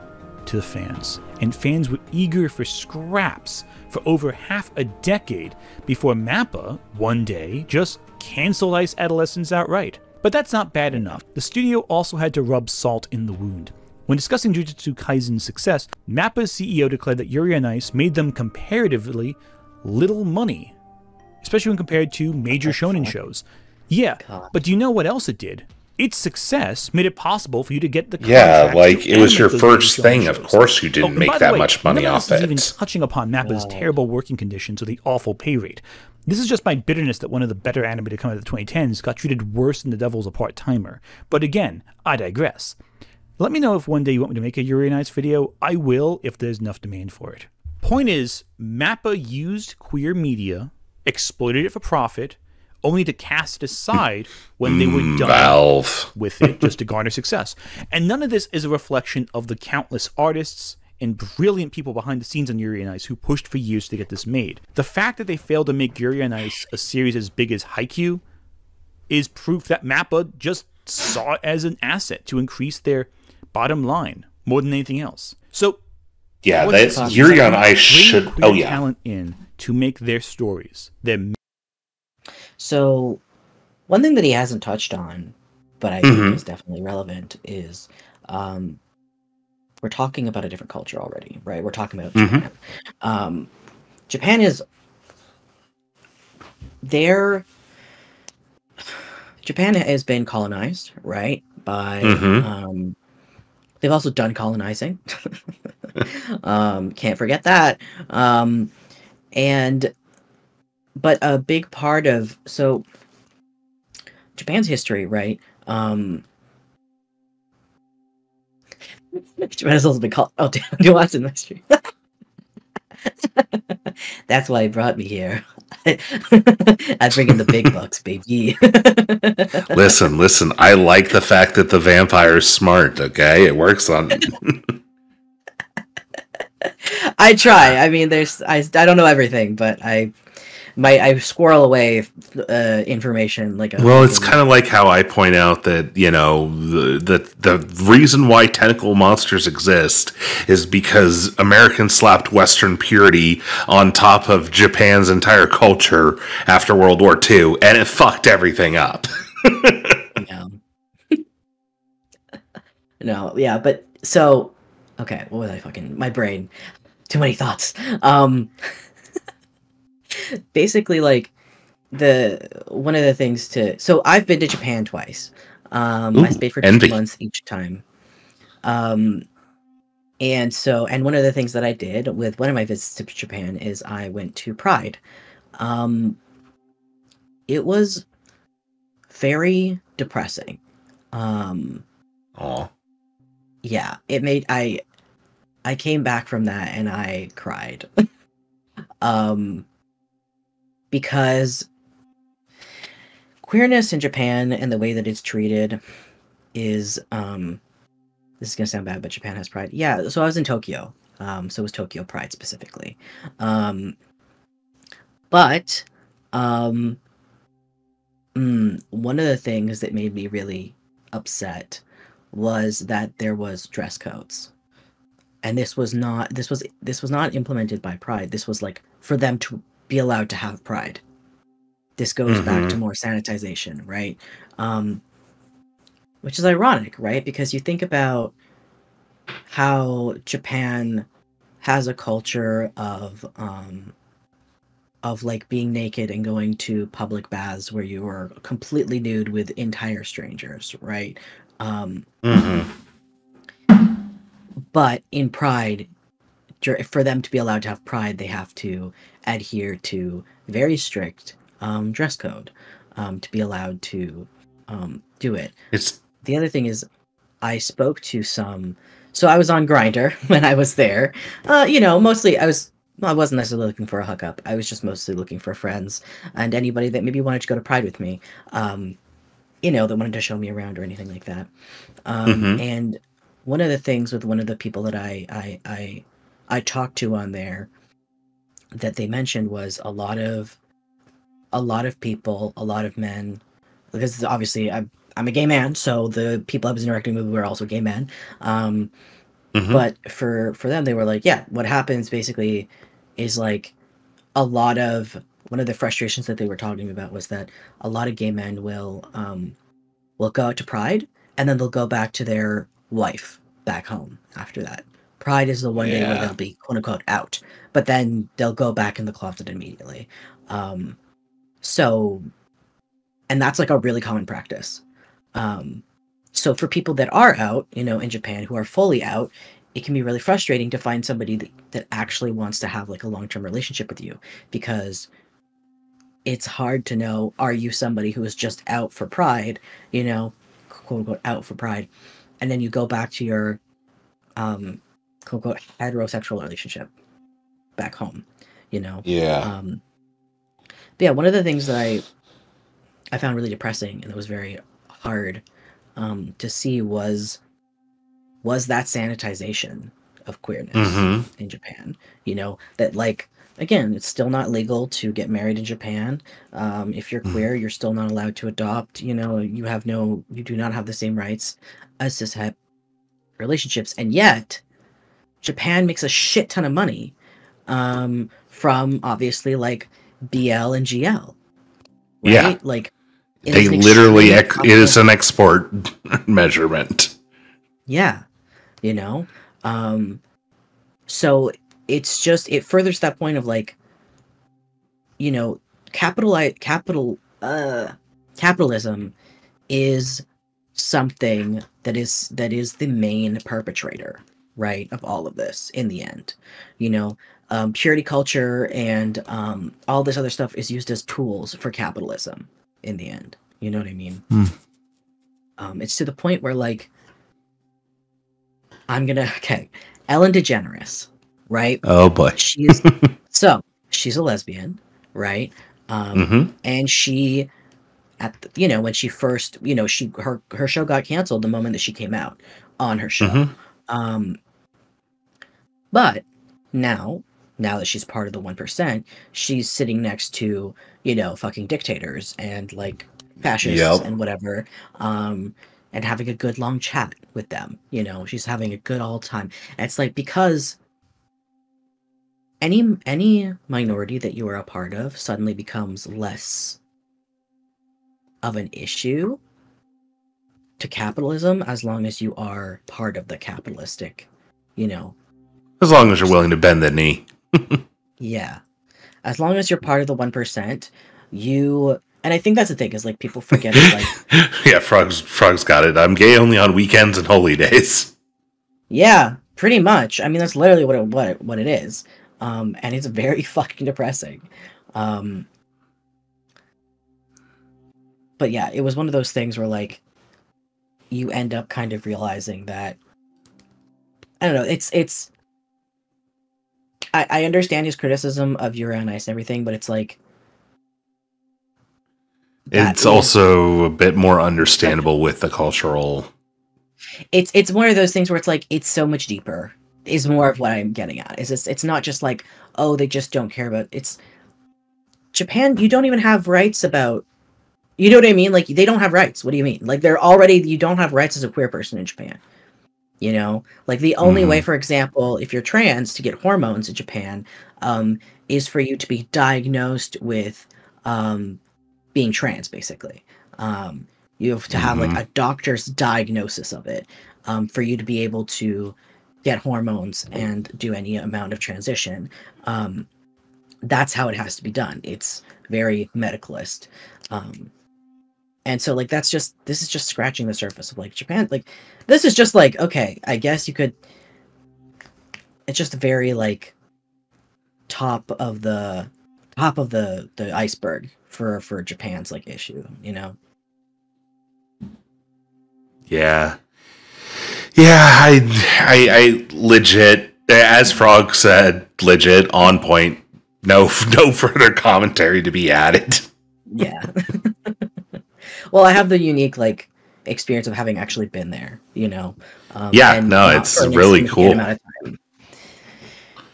B: to the fans, and fans were eager for scraps for over half a decade before MAPPA, one day, just canceled Ice Adolescence outright. But that's not bad enough. The studio also had to rub salt in the wound. When discussing Jujutsu Kaisen's success, MAPPA's CEO declared that Yuri on Ice made them comparatively little money, especially when compared to major shonen shows. Yeah, but do you know what else it did? Its success made it possible for you to get the
A: contract. Yeah, like it was your first thing. Of course you didn't make that much money off it.
B: Even touching upon MAPPA's terrible working conditions or the awful pay rate. This is just my bitterness that one of the better anime to come out of the 2010s got treated worse than The Devil's a Part-Timer. But again, I digress. Let me know if one day you want me to make a Yuri on Ice video. I will if there's enough demand for it. Point is, MAPPA used queer media, exploited it for profit, only to cast it aside when they were done with it just to garner success. And none of this is a reflection of the countless artists and brilliant people behind the scenes on Yuri on Ice who pushed for years to get this made. The fact that they failed to make Yuri on Ice a series as big as Haikyuu is proof that MAPPA just saw it as an asset to increase their bottom line more than anything else. So
A: yeah, that's Yuri on Ice should
B: talent in to make their stories.
C: So one thing that he hasn't touched on, but I think is definitely relevant, is we're talking about a different culture already, right? We're talking about Japan. Japan is Japan has been colonized, right? By they've also done colonizing. Can't forget that. But a big part of Japan's history, right? Japan has also been called nuance in history. That's why he brought me here. I bring in the big bucks, baby.
A: Listen. I like the fact that the vampire is smart. Okay, it works on.
C: I try. I mean, I don't know everything, but I squirrel away information like a.
A: Well, it's kind of like how I point out that the reason why tentacle monsters exist is because Americans slapped Western purity on top of Japan's entire culture after World War II, and it fucked everything up.
C: No, yeah, but so okay, what was I fucking my brain? Too many thoughts. Basically, like one of the things so I've been to Japan twice. I stayed for 2 months each time. And one of the things that I did with one of my visits to Japan is I went to Pride. It was very depressing. Yeah, it made I came back from that and I cried. Because queerness in Japan and the way that it's treated is this is gonna sound bad, but Japan has Pride. Yeah, so I was in Tokyo. So it was Tokyo Pride specifically. But one of the things that made me really upset was that there was dress codes. And this was not implemented by Pride. This was like for them to be allowed to have Pride. This goes back to more sanitization, right? Which is ironic, right? Because you think about how Japan has a culture of of like being naked and going to public baths where you were completely nude with entire strangers, right? But in Pride, for them to be allowed to have Pride, they have to adhere to very strict dress code to be allowed to do it. The other thing is, I spoke to some. So I was on Grindr when I was there. Mostly I wasn't necessarily looking for a hookup. I was just mostly looking for friends and anybody that maybe wanted to go to Pride with me. That wanted to show me around or anything like that. And one of the things with one of the people that I talked to on there that they mentioned was a lot of people, a lot of men, because obviously I'm a gay man, so the people I was interacting with were also gay men. But for them, they were like, yeah, what happens basically is like one of the frustrations that they were talking about was that a lot of gay men will go out to Pride and then they'll go back to their wife back home after that. Pride is the one day where they'll be quote unquote out, but then they'll go back in the closet immediately. And that's like a really common practice. So for people that are out, in Japan, who are fully out, it can be really frustrating to find somebody that actually wants to have like a long-term relationship with you, because it's hard to know, are you somebody who is just out for Pride, quote unquote out for Pride, and then you go back to your quote unquote heterosexual relationship back home, But yeah, one of the things that I found really depressing and it was very hard to see was that sanitization of queerness in Japan. That like, again, it's still not legal to get married in Japan. If you're queer, you're still not allowed to adopt. You do not have the same rights as cis-het relationships, and yet Japan makes a shit ton of money from obviously like BL and GL. Right?
A: Yeah,
C: like
A: they literally it is an export measurement.
C: Yeah, so it's just, it furthers that point of like, capitalism is something that is the main perpetrator, right, of all of this in the end. Purity culture and all this other stuff is used as tools for capitalism in the end. You know what I mean? It's to the point where like, Ellen DeGeneres, right?
A: Oh boy.
C: She's a lesbian, right? And she, when she first, her show got canceled the moment that she came out on her show. But now that she's part of the 1%, she's sitting next to, fucking dictators and like fascists and whatever. And having a good long chat with them. She's having a good all time. And it's like, because any minority that you are a part of suddenly becomes less of an issue to capitalism as long as you are part of the capitalistic,
A: as long as you're willing to bend the knee.
C: Yeah. As long as you're part of the 1%, and I think that's the thing, is like people forget it, like
A: yeah, Frog's got it. I'm gay only on weekends and holy days.
C: Yeah, pretty much. I mean, that's literally what it is. And it's very fucking depressing. But yeah, it was one of those things where like you end up kind of realizing that, I don't know, I understand his criticism of Yuri on Ice and everything, but it's like,
A: it's also a bit more understandable with the cultural.
C: It's one of those things where it's like, it's so much deeper, is more of what I'm getting at. It's not just like, oh, they just don't care about it's Japan. You don't even have rights about, you know what I mean? Like, they don't have rights. What do you mean? Like, you don't have rights as a queer person in Japan. Like the only way, for example, if you're trans, to get hormones in Japan, is for you to be diagnosed with being trans, basically. You have to have like a doctor's diagnosis of it for you to be able to get hormones and do any amount of transition. that's how it has to be done. It's very medicalist. And so like this is just scratching the surface of like Japan. Like this is just like, okay, I guess you could, it's just very like top of the iceberg for Japan's like issue, you know?
A: Yeah. I legit, as Frog said, legit on point. No further commentary to be added.
C: Yeah. Well, I have the unique like experience of having actually been there, you know.
A: It's really cool.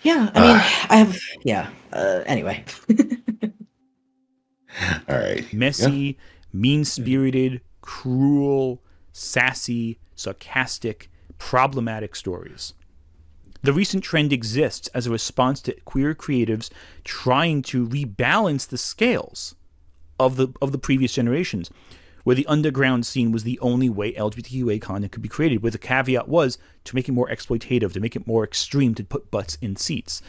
C: Yeah, I mean, I have. Yeah. Anyway.
A: All right.
B: Messy, mean-spirited, cruel, sassy, sarcastic, problematic stories. The recent trend exists as a response to queer creatives trying to rebalance the scales of the previous generations, where the underground scene was the only way LGBTQIA content could be created, where the caveat was to make it more exploitative, to make it more extreme, to put butts in seats.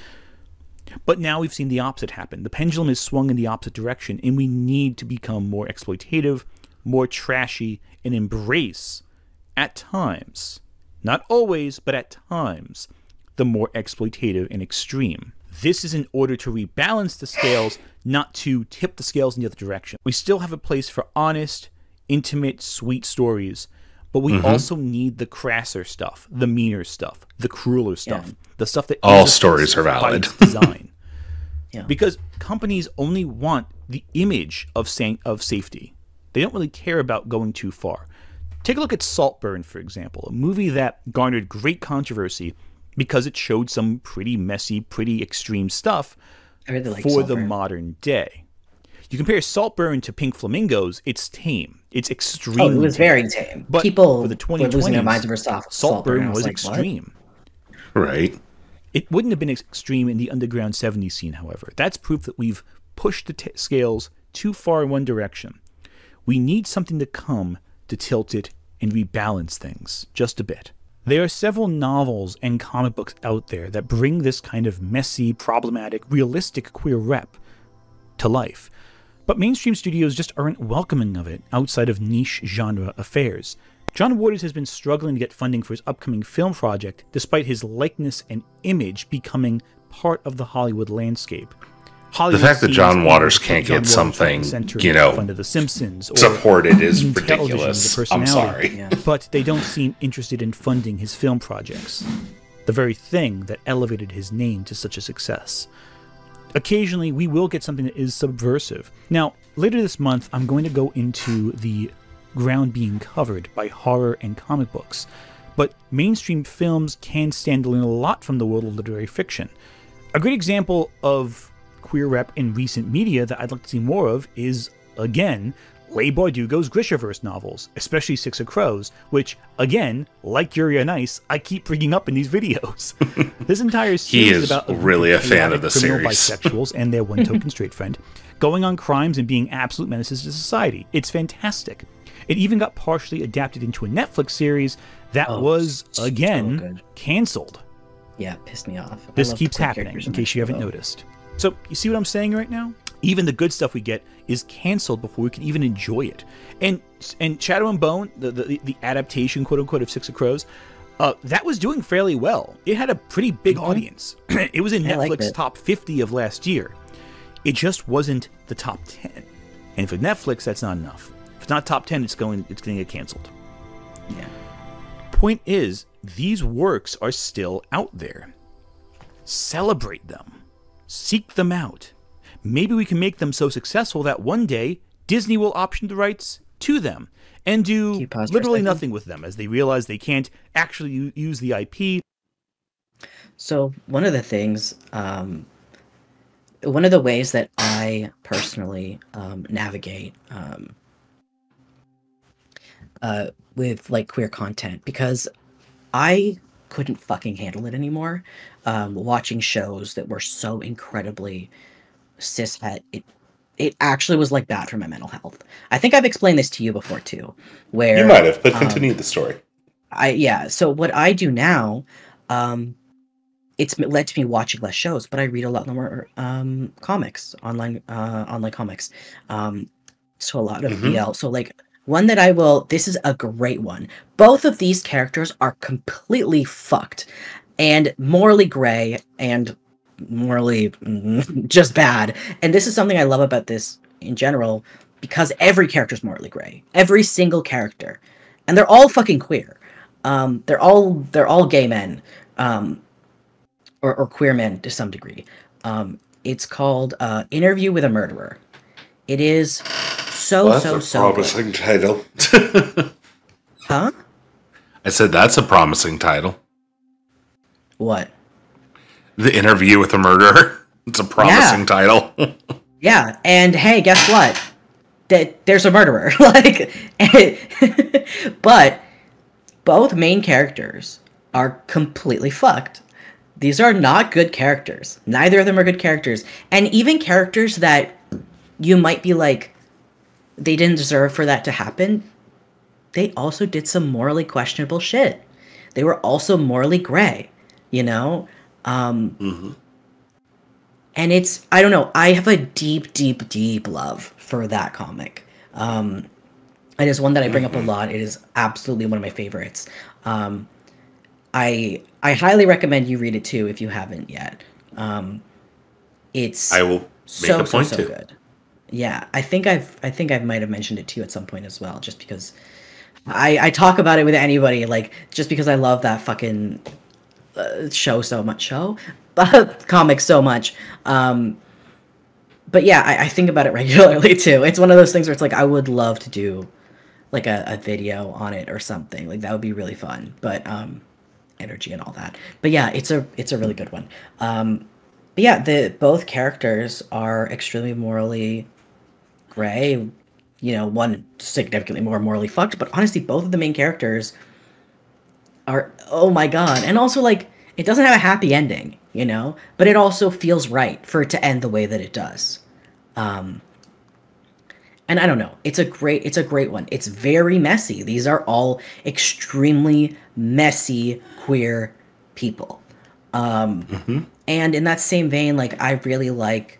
B: But now we've seen the opposite happen. The pendulum is swung in the opposite direction, and we need to become more exploitative, more trashy, and embrace, at times, not always, but at times, the more exploitative and extreme. This is in order to rebalance the scales, not to tip the scales in the other direction. We still have a place for honest, intimate, sweet stories, but we also need the crasser stuff, the meaner stuff, the crueler stuff, the stuff that
A: all stories are valid.
B: Design. Because companies only want the image of safety. They don't really care about going too far. Take a look at Saltburn, for example, a movie that garnered great controversy because it showed some pretty messy, pretty extreme stuff for the modern day. You compare Saltburn to Pink Flamingos, it's tame. It's extreme.
C: Oh, it was very tame.
B: But
C: people
B: for the 2020s,
C: were losing their minds over
B: Saltburn was extreme.
C: What?
A: Right.
B: It wouldn't have been extreme in the underground 70s scene, however. That's proof that we've pushed the scales too far in one direction. We need something to come to tilt it and rebalance things just a bit. There are several novels and comic books out there that bring this kind of messy, problematic, realistic queer rep to life. But mainstream studios just aren't welcoming of it outside of niche genre affairs. John Waters has been struggling to get funding for his upcoming film project, despite his likeness and image becoming part of the Hollywood landscape.
A: The fact that John Waters can't get something,
B: funded The Simpsons, or
A: supported is ridiculous. I'm sorry.
C: Yeah.
B: But they don't seem interested in funding his film projects, the very thing that elevated his name to such a success. Occasionally, we will get something that is subversive. Now, later this month, I'm going to go into the ground being covered by horror and comic books, but mainstream films can stand to learn a lot from the world of literary fiction. A great example of queer rep in recent media that I'd like to see more of is, again, Leigh Bardugo's Grishaverse novels, especially Six of Crows, which, again, like Yuri on Ice, I keep bringing up in these videos. This entire series is about
A: really a fan of the
B: criminal
A: series.
B: bisexuals and their one token straight friend going on crimes and being absolute menaces to society. It's fantastic. It even got partially adapted into a Netflix series that was, again, canceled.
C: Yeah, it pissed me off.
B: This keeps happening, in case you haven't noticed. So, you see what I'm saying right now? Even the good stuff we get is canceled before we can even enjoy it. And Shadow and Bone, the adaptation, quote-unquote, of Six of Crows, that was doing fairly well. It had a pretty big audience. It was in Netflix top 50 of last year. It just wasn't the top 10. And for Netflix, that's not enough. If it's not top 10, it's going to get canceled.
C: Yeah.
B: Point is, these works are still out there. Celebrate them. Seek them out. Maybe we can make them so successful that one day Disney will option the rights to them and do literally nothing with them as they realize they can't actually use the IP.
C: So one of the things, one of the ways that I personally navigate with like queer content, because I couldn't fucking handle it anymore, watching shows that were so incredibly cishet, it actually was like bad for my mental health. I think I've explained this to you before too, where
A: you might have, but continue the story.
C: So what I do now it's led to me watching less shows, but I read a lot more comics, online comics. So a lot of BL. So like one that this is a great one. Both of these characters are completely fucked and morally gray and morally just bad. And this is something I love about this in general, because every character is morally gray. Every single character. And they're all fucking queer. They're all gay men. Or queer men to some degree. It's called Interview with a Murderer. It is so
A: promising title.
C: Huh?
A: I said that's a promising title.
C: What?
A: The Interview with a Murderer. It's a promising title.
C: Yeah, and hey, guess what? There's a murderer. But both main characters are completely fucked. These are not good characters. Neither of them are good characters. And even characters that you might be like, they didn't deserve for that to happen, they also did some morally questionable shit. They were also morally gray, you know? And it's, I don't know, I have a deep, deep, deep love for that comic. It is one that I bring up a lot. It is absolutely one of my favorites. I highly recommend you read it too if you haven't yet. It's
A: I will make a point
C: so
A: to.
C: Good. Yeah, I think I might have mentioned it to you at some point as well, just because I talk about it with anybody, like just because I love that fucking comic so much. But yeah, I think about it regularly too. It's one of those things where it's like I would love to do like a video on it or something. Like that would be really fun. But energy and all that. But yeah, it's a really good one. But yeah, both characters are extremely morally gray. You know, one significantly more morally fucked, but honestly, both of the main characters are, oh my god. And also, like, it doesn't have a happy ending, you know? But it also feels right for it to end the way that it does. And I don't know, it's a great one. It's very messy. These are all extremely messy queer people. And in that same vein, like, I really like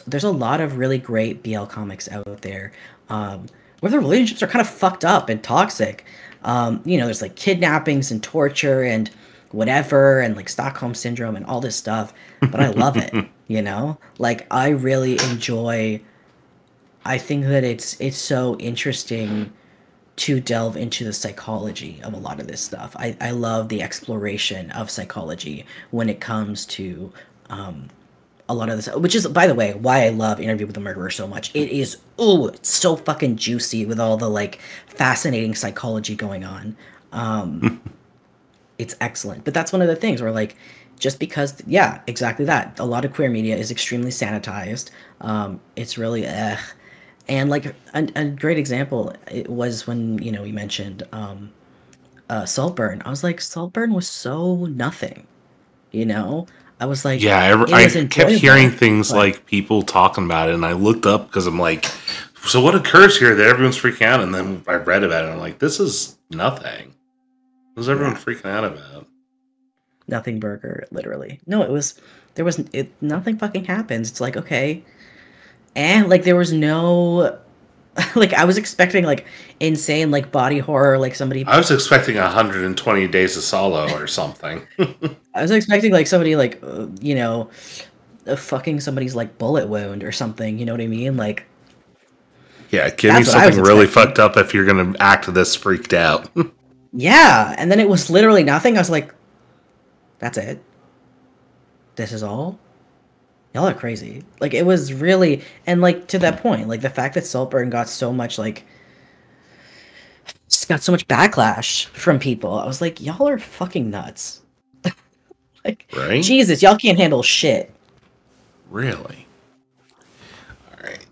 C: there's a lot of really great BL comics out there, where the relationships are kind of fucked up and toxic. You know, there's like kidnappings and torture and whatever, and like Stockholm Syndrome and all this stuff, but I love it, you know? Like, I really enjoy, I think that it's so interesting to delve into the psychology of a lot of this stuff. I love the exploration of psychology when it comes to a lot of this, which is, by the way, why I love Interview with the Murderer so much. It is, it's so fucking juicy with all the like fascinating psychology going on. It's excellent. But that's one of the things where, like, just because, yeah, exactly that. A lot of queer media is extremely sanitized. It's really, And, like, a great example it was when, you know, we mentioned Saltburn. I was like, Saltburn was so nothing, you know? I was like,
A: yeah, I kept hearing things like people talking about it, and I looked up because I'm like, so what occurs here that everyone's freaking out? And then I read about it, and I'm like, this is nothing. What is everyone freaking out about?
C: Nothing burger, literally. No, nothing fucking happens. It's like, okay. And, like, there was no, like, I was expecting, like, insane, like, body horror, like, somebody...
A: I was expecting 120 Days of Solo or something.
C: I was expecting, like, somebody, like, you know, fucking somebody's, like, bullet wound or something, you know what I mean? Like...
A: Yeah, give me something really fucked up if you're gonna act this freaked out.
C: Yeah, and then it was literally nothing. I was like, that's it? This is all? Y'all are crazy. Like, it was really, and like, to that point, like, the fact that Saltburn got so much, like, just got so much backlash from people, I was like, y'all are fucking nuts. Like, right? Jesus, y'all can't handle shit.
A: Really? Alright.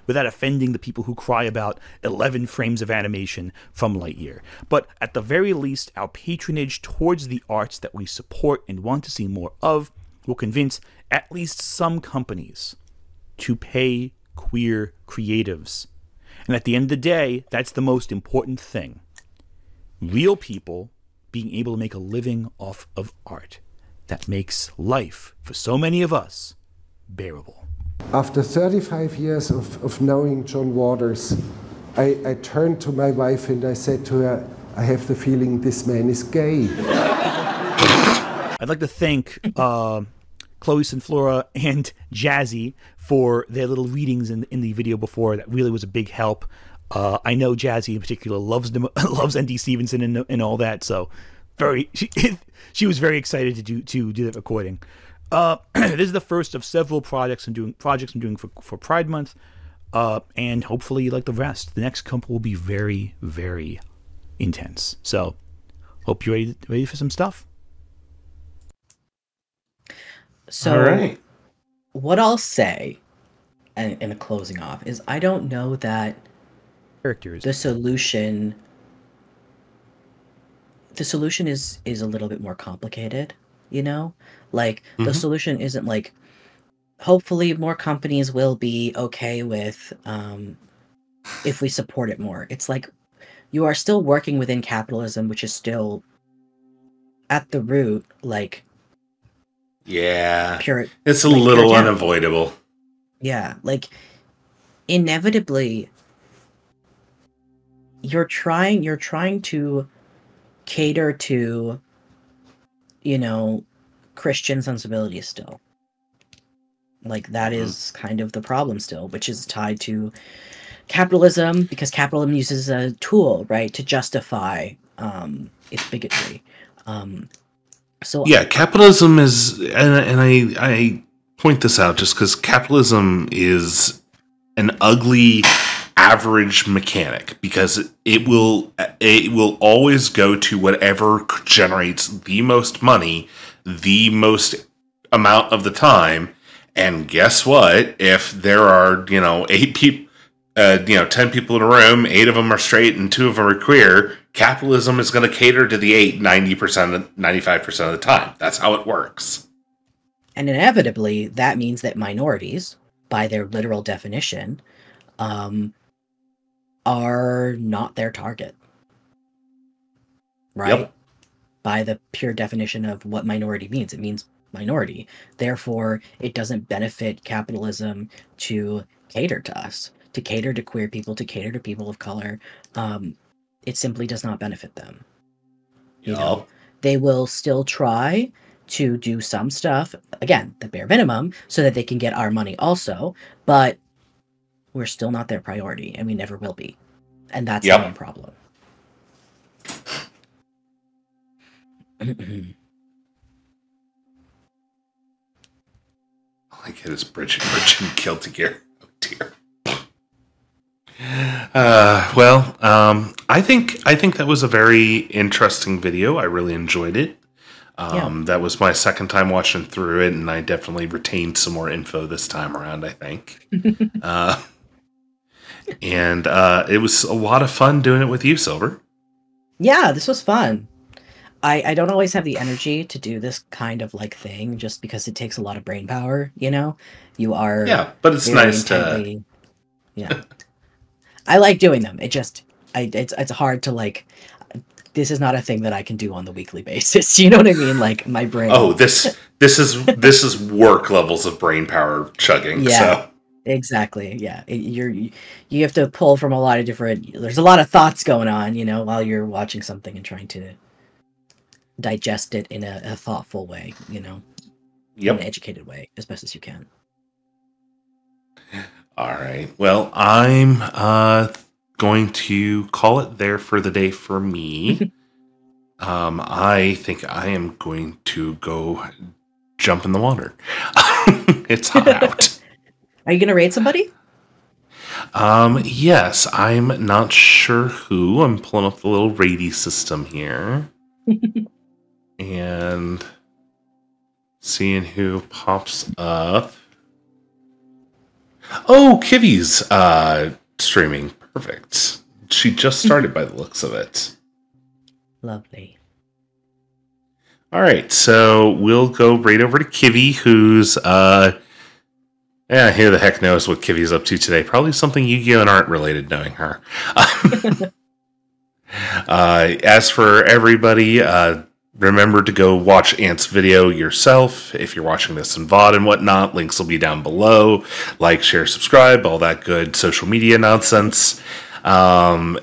B: Without offending the people who cry about 11 frames of animation from Lightyear. But at the very least, our patronage towards the arts that we support and want to see more of will convince at least some companies to pay queer creatives. And at the end of the day, that's the most important thing. Real people being able to make a living off of art that makes life, for so many of us, bearable.
P: After 35 years of knowing John Waters, I turned to my wife and I said to her, I have the feeling this man is gay.
B: I'd like to thank Chloe Flora and Jazzy for their little readings in the video before. That really was a big help. I know Jazzy in particular loves N.D. Stevenson and all that, so she was very excited to do that recording. This is the first of several projects I'm doing for Pride Month, and hopefully, like the rest, the next couple will be very, very intense. So, hope you're ready for some stuff.
C: So,
A: all right.
C: What I'll say, in a closing off, is I don't know that
B: characters.
C: The solution is a little bit more complicated, you know? Like, the solution isn't like, hopefully more companies will be okay with if we support it more. It's like, you are still working within capitalism, which is still at the root, like,
A: yeah,
C: pure.
A: It's a little unavoidable.
C: Yeah, like, inevitably, you're trying to cater to, you know, Christian sensibilities still. Like, that is kind of the problem still, which is tied to capitalism, because capitalism uses a tool, right, to justify its bigotry. So
A: yeah, capitalism is, and I point this out just because capitalism is an ugly average mechanic, because it will always go to whatever generates the most money the most amount of the time. And guess what? If there are 8 people, 10 people in a room, 8 of them are straight and 2 of them are queer, capitalism is going to cater to the 8 90%, 95% of the time. That's how it works.
C: And inevitably, that means that minorities, by their literal definition, are not their target. Right? Yep. By the pure definition of what minority means. It means minority. Therefore, it doesn't benefit capitalism to cater to us, to cater to queer people, to cater to people of color. It simply does not benefit them. You know, they will still try to do some stuff, again, the bare minimum, so that they can get our money also, but we're still not their priority, and we never will be. And that's the main problem.
A: All I get is Bridget and Guilty Gear. Oh dear. I think that was a very interesting video. I really enjoyed it. That was my second time watching through it, and I definitely retained some more info this time around, I think. And it was a lot of fun doing it with you, Silver.
C: Yeah, this was fun. I don't always have the energy to do this kind of like thing, just because it takes a lot of brain power, you know? You are...
A: Yeah, but it's nice to...
C: Yeah. I like doing them. It's hard to like... This is not a thing that I can do on the weekly basis. You know what I mean? Like, my brain...
A: Oh, this is work levels of brain power chugging.
C: Yeah,
A: so.
C: Exactly. Yeah. You have to pull from a lot of different... There's a lot of thoughts going on, you know, while you're watching something and trying to digest it in a thoughtful way, you know?
A: Yep.
C: In an educated way, as best as you can.
A: All right. Well, I'm going to call it there for the day for me. I think I am going to go jump in the water. It's hot out.
C: Are you going to raid somebody?
A: Yes. I'm not sure who. I'm pulling up the little raidy system here. And seeing who pops up. Oh, Kivi's streaming. Perfect. She just started by the looks of it.
C: Lovely.
A: All right, so we'll go right over to Kivi, who's who the heck knows what Kivi's up to today? Probably something Yu-Gi-Oh! And art related, knowing her. As for everybody, remember to go watch Ant's video yourself. If you're watching this in VOD and whatnot, links will be down below. Like, share, subscribe, all that good social media nonsense. And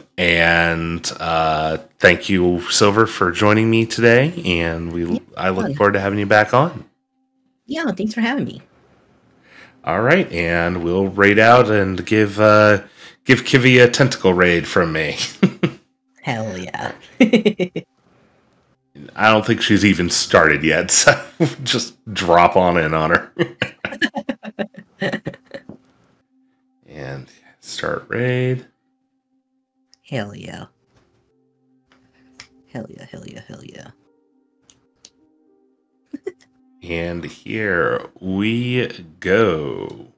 A: thank you, Silver, for joining me today. And I look forward to having you back on.
C: Yeah, thanks for having me.
A: All right, and we'll raid out and give Kivy a tentacle raid from me.
C: Hell yeah.
A: I don't think she's even started yet, so just drop on in on her. And start raid.
C: Hell yeah. Hell yeah, hell yeah, hell yeah.
A: And here we go.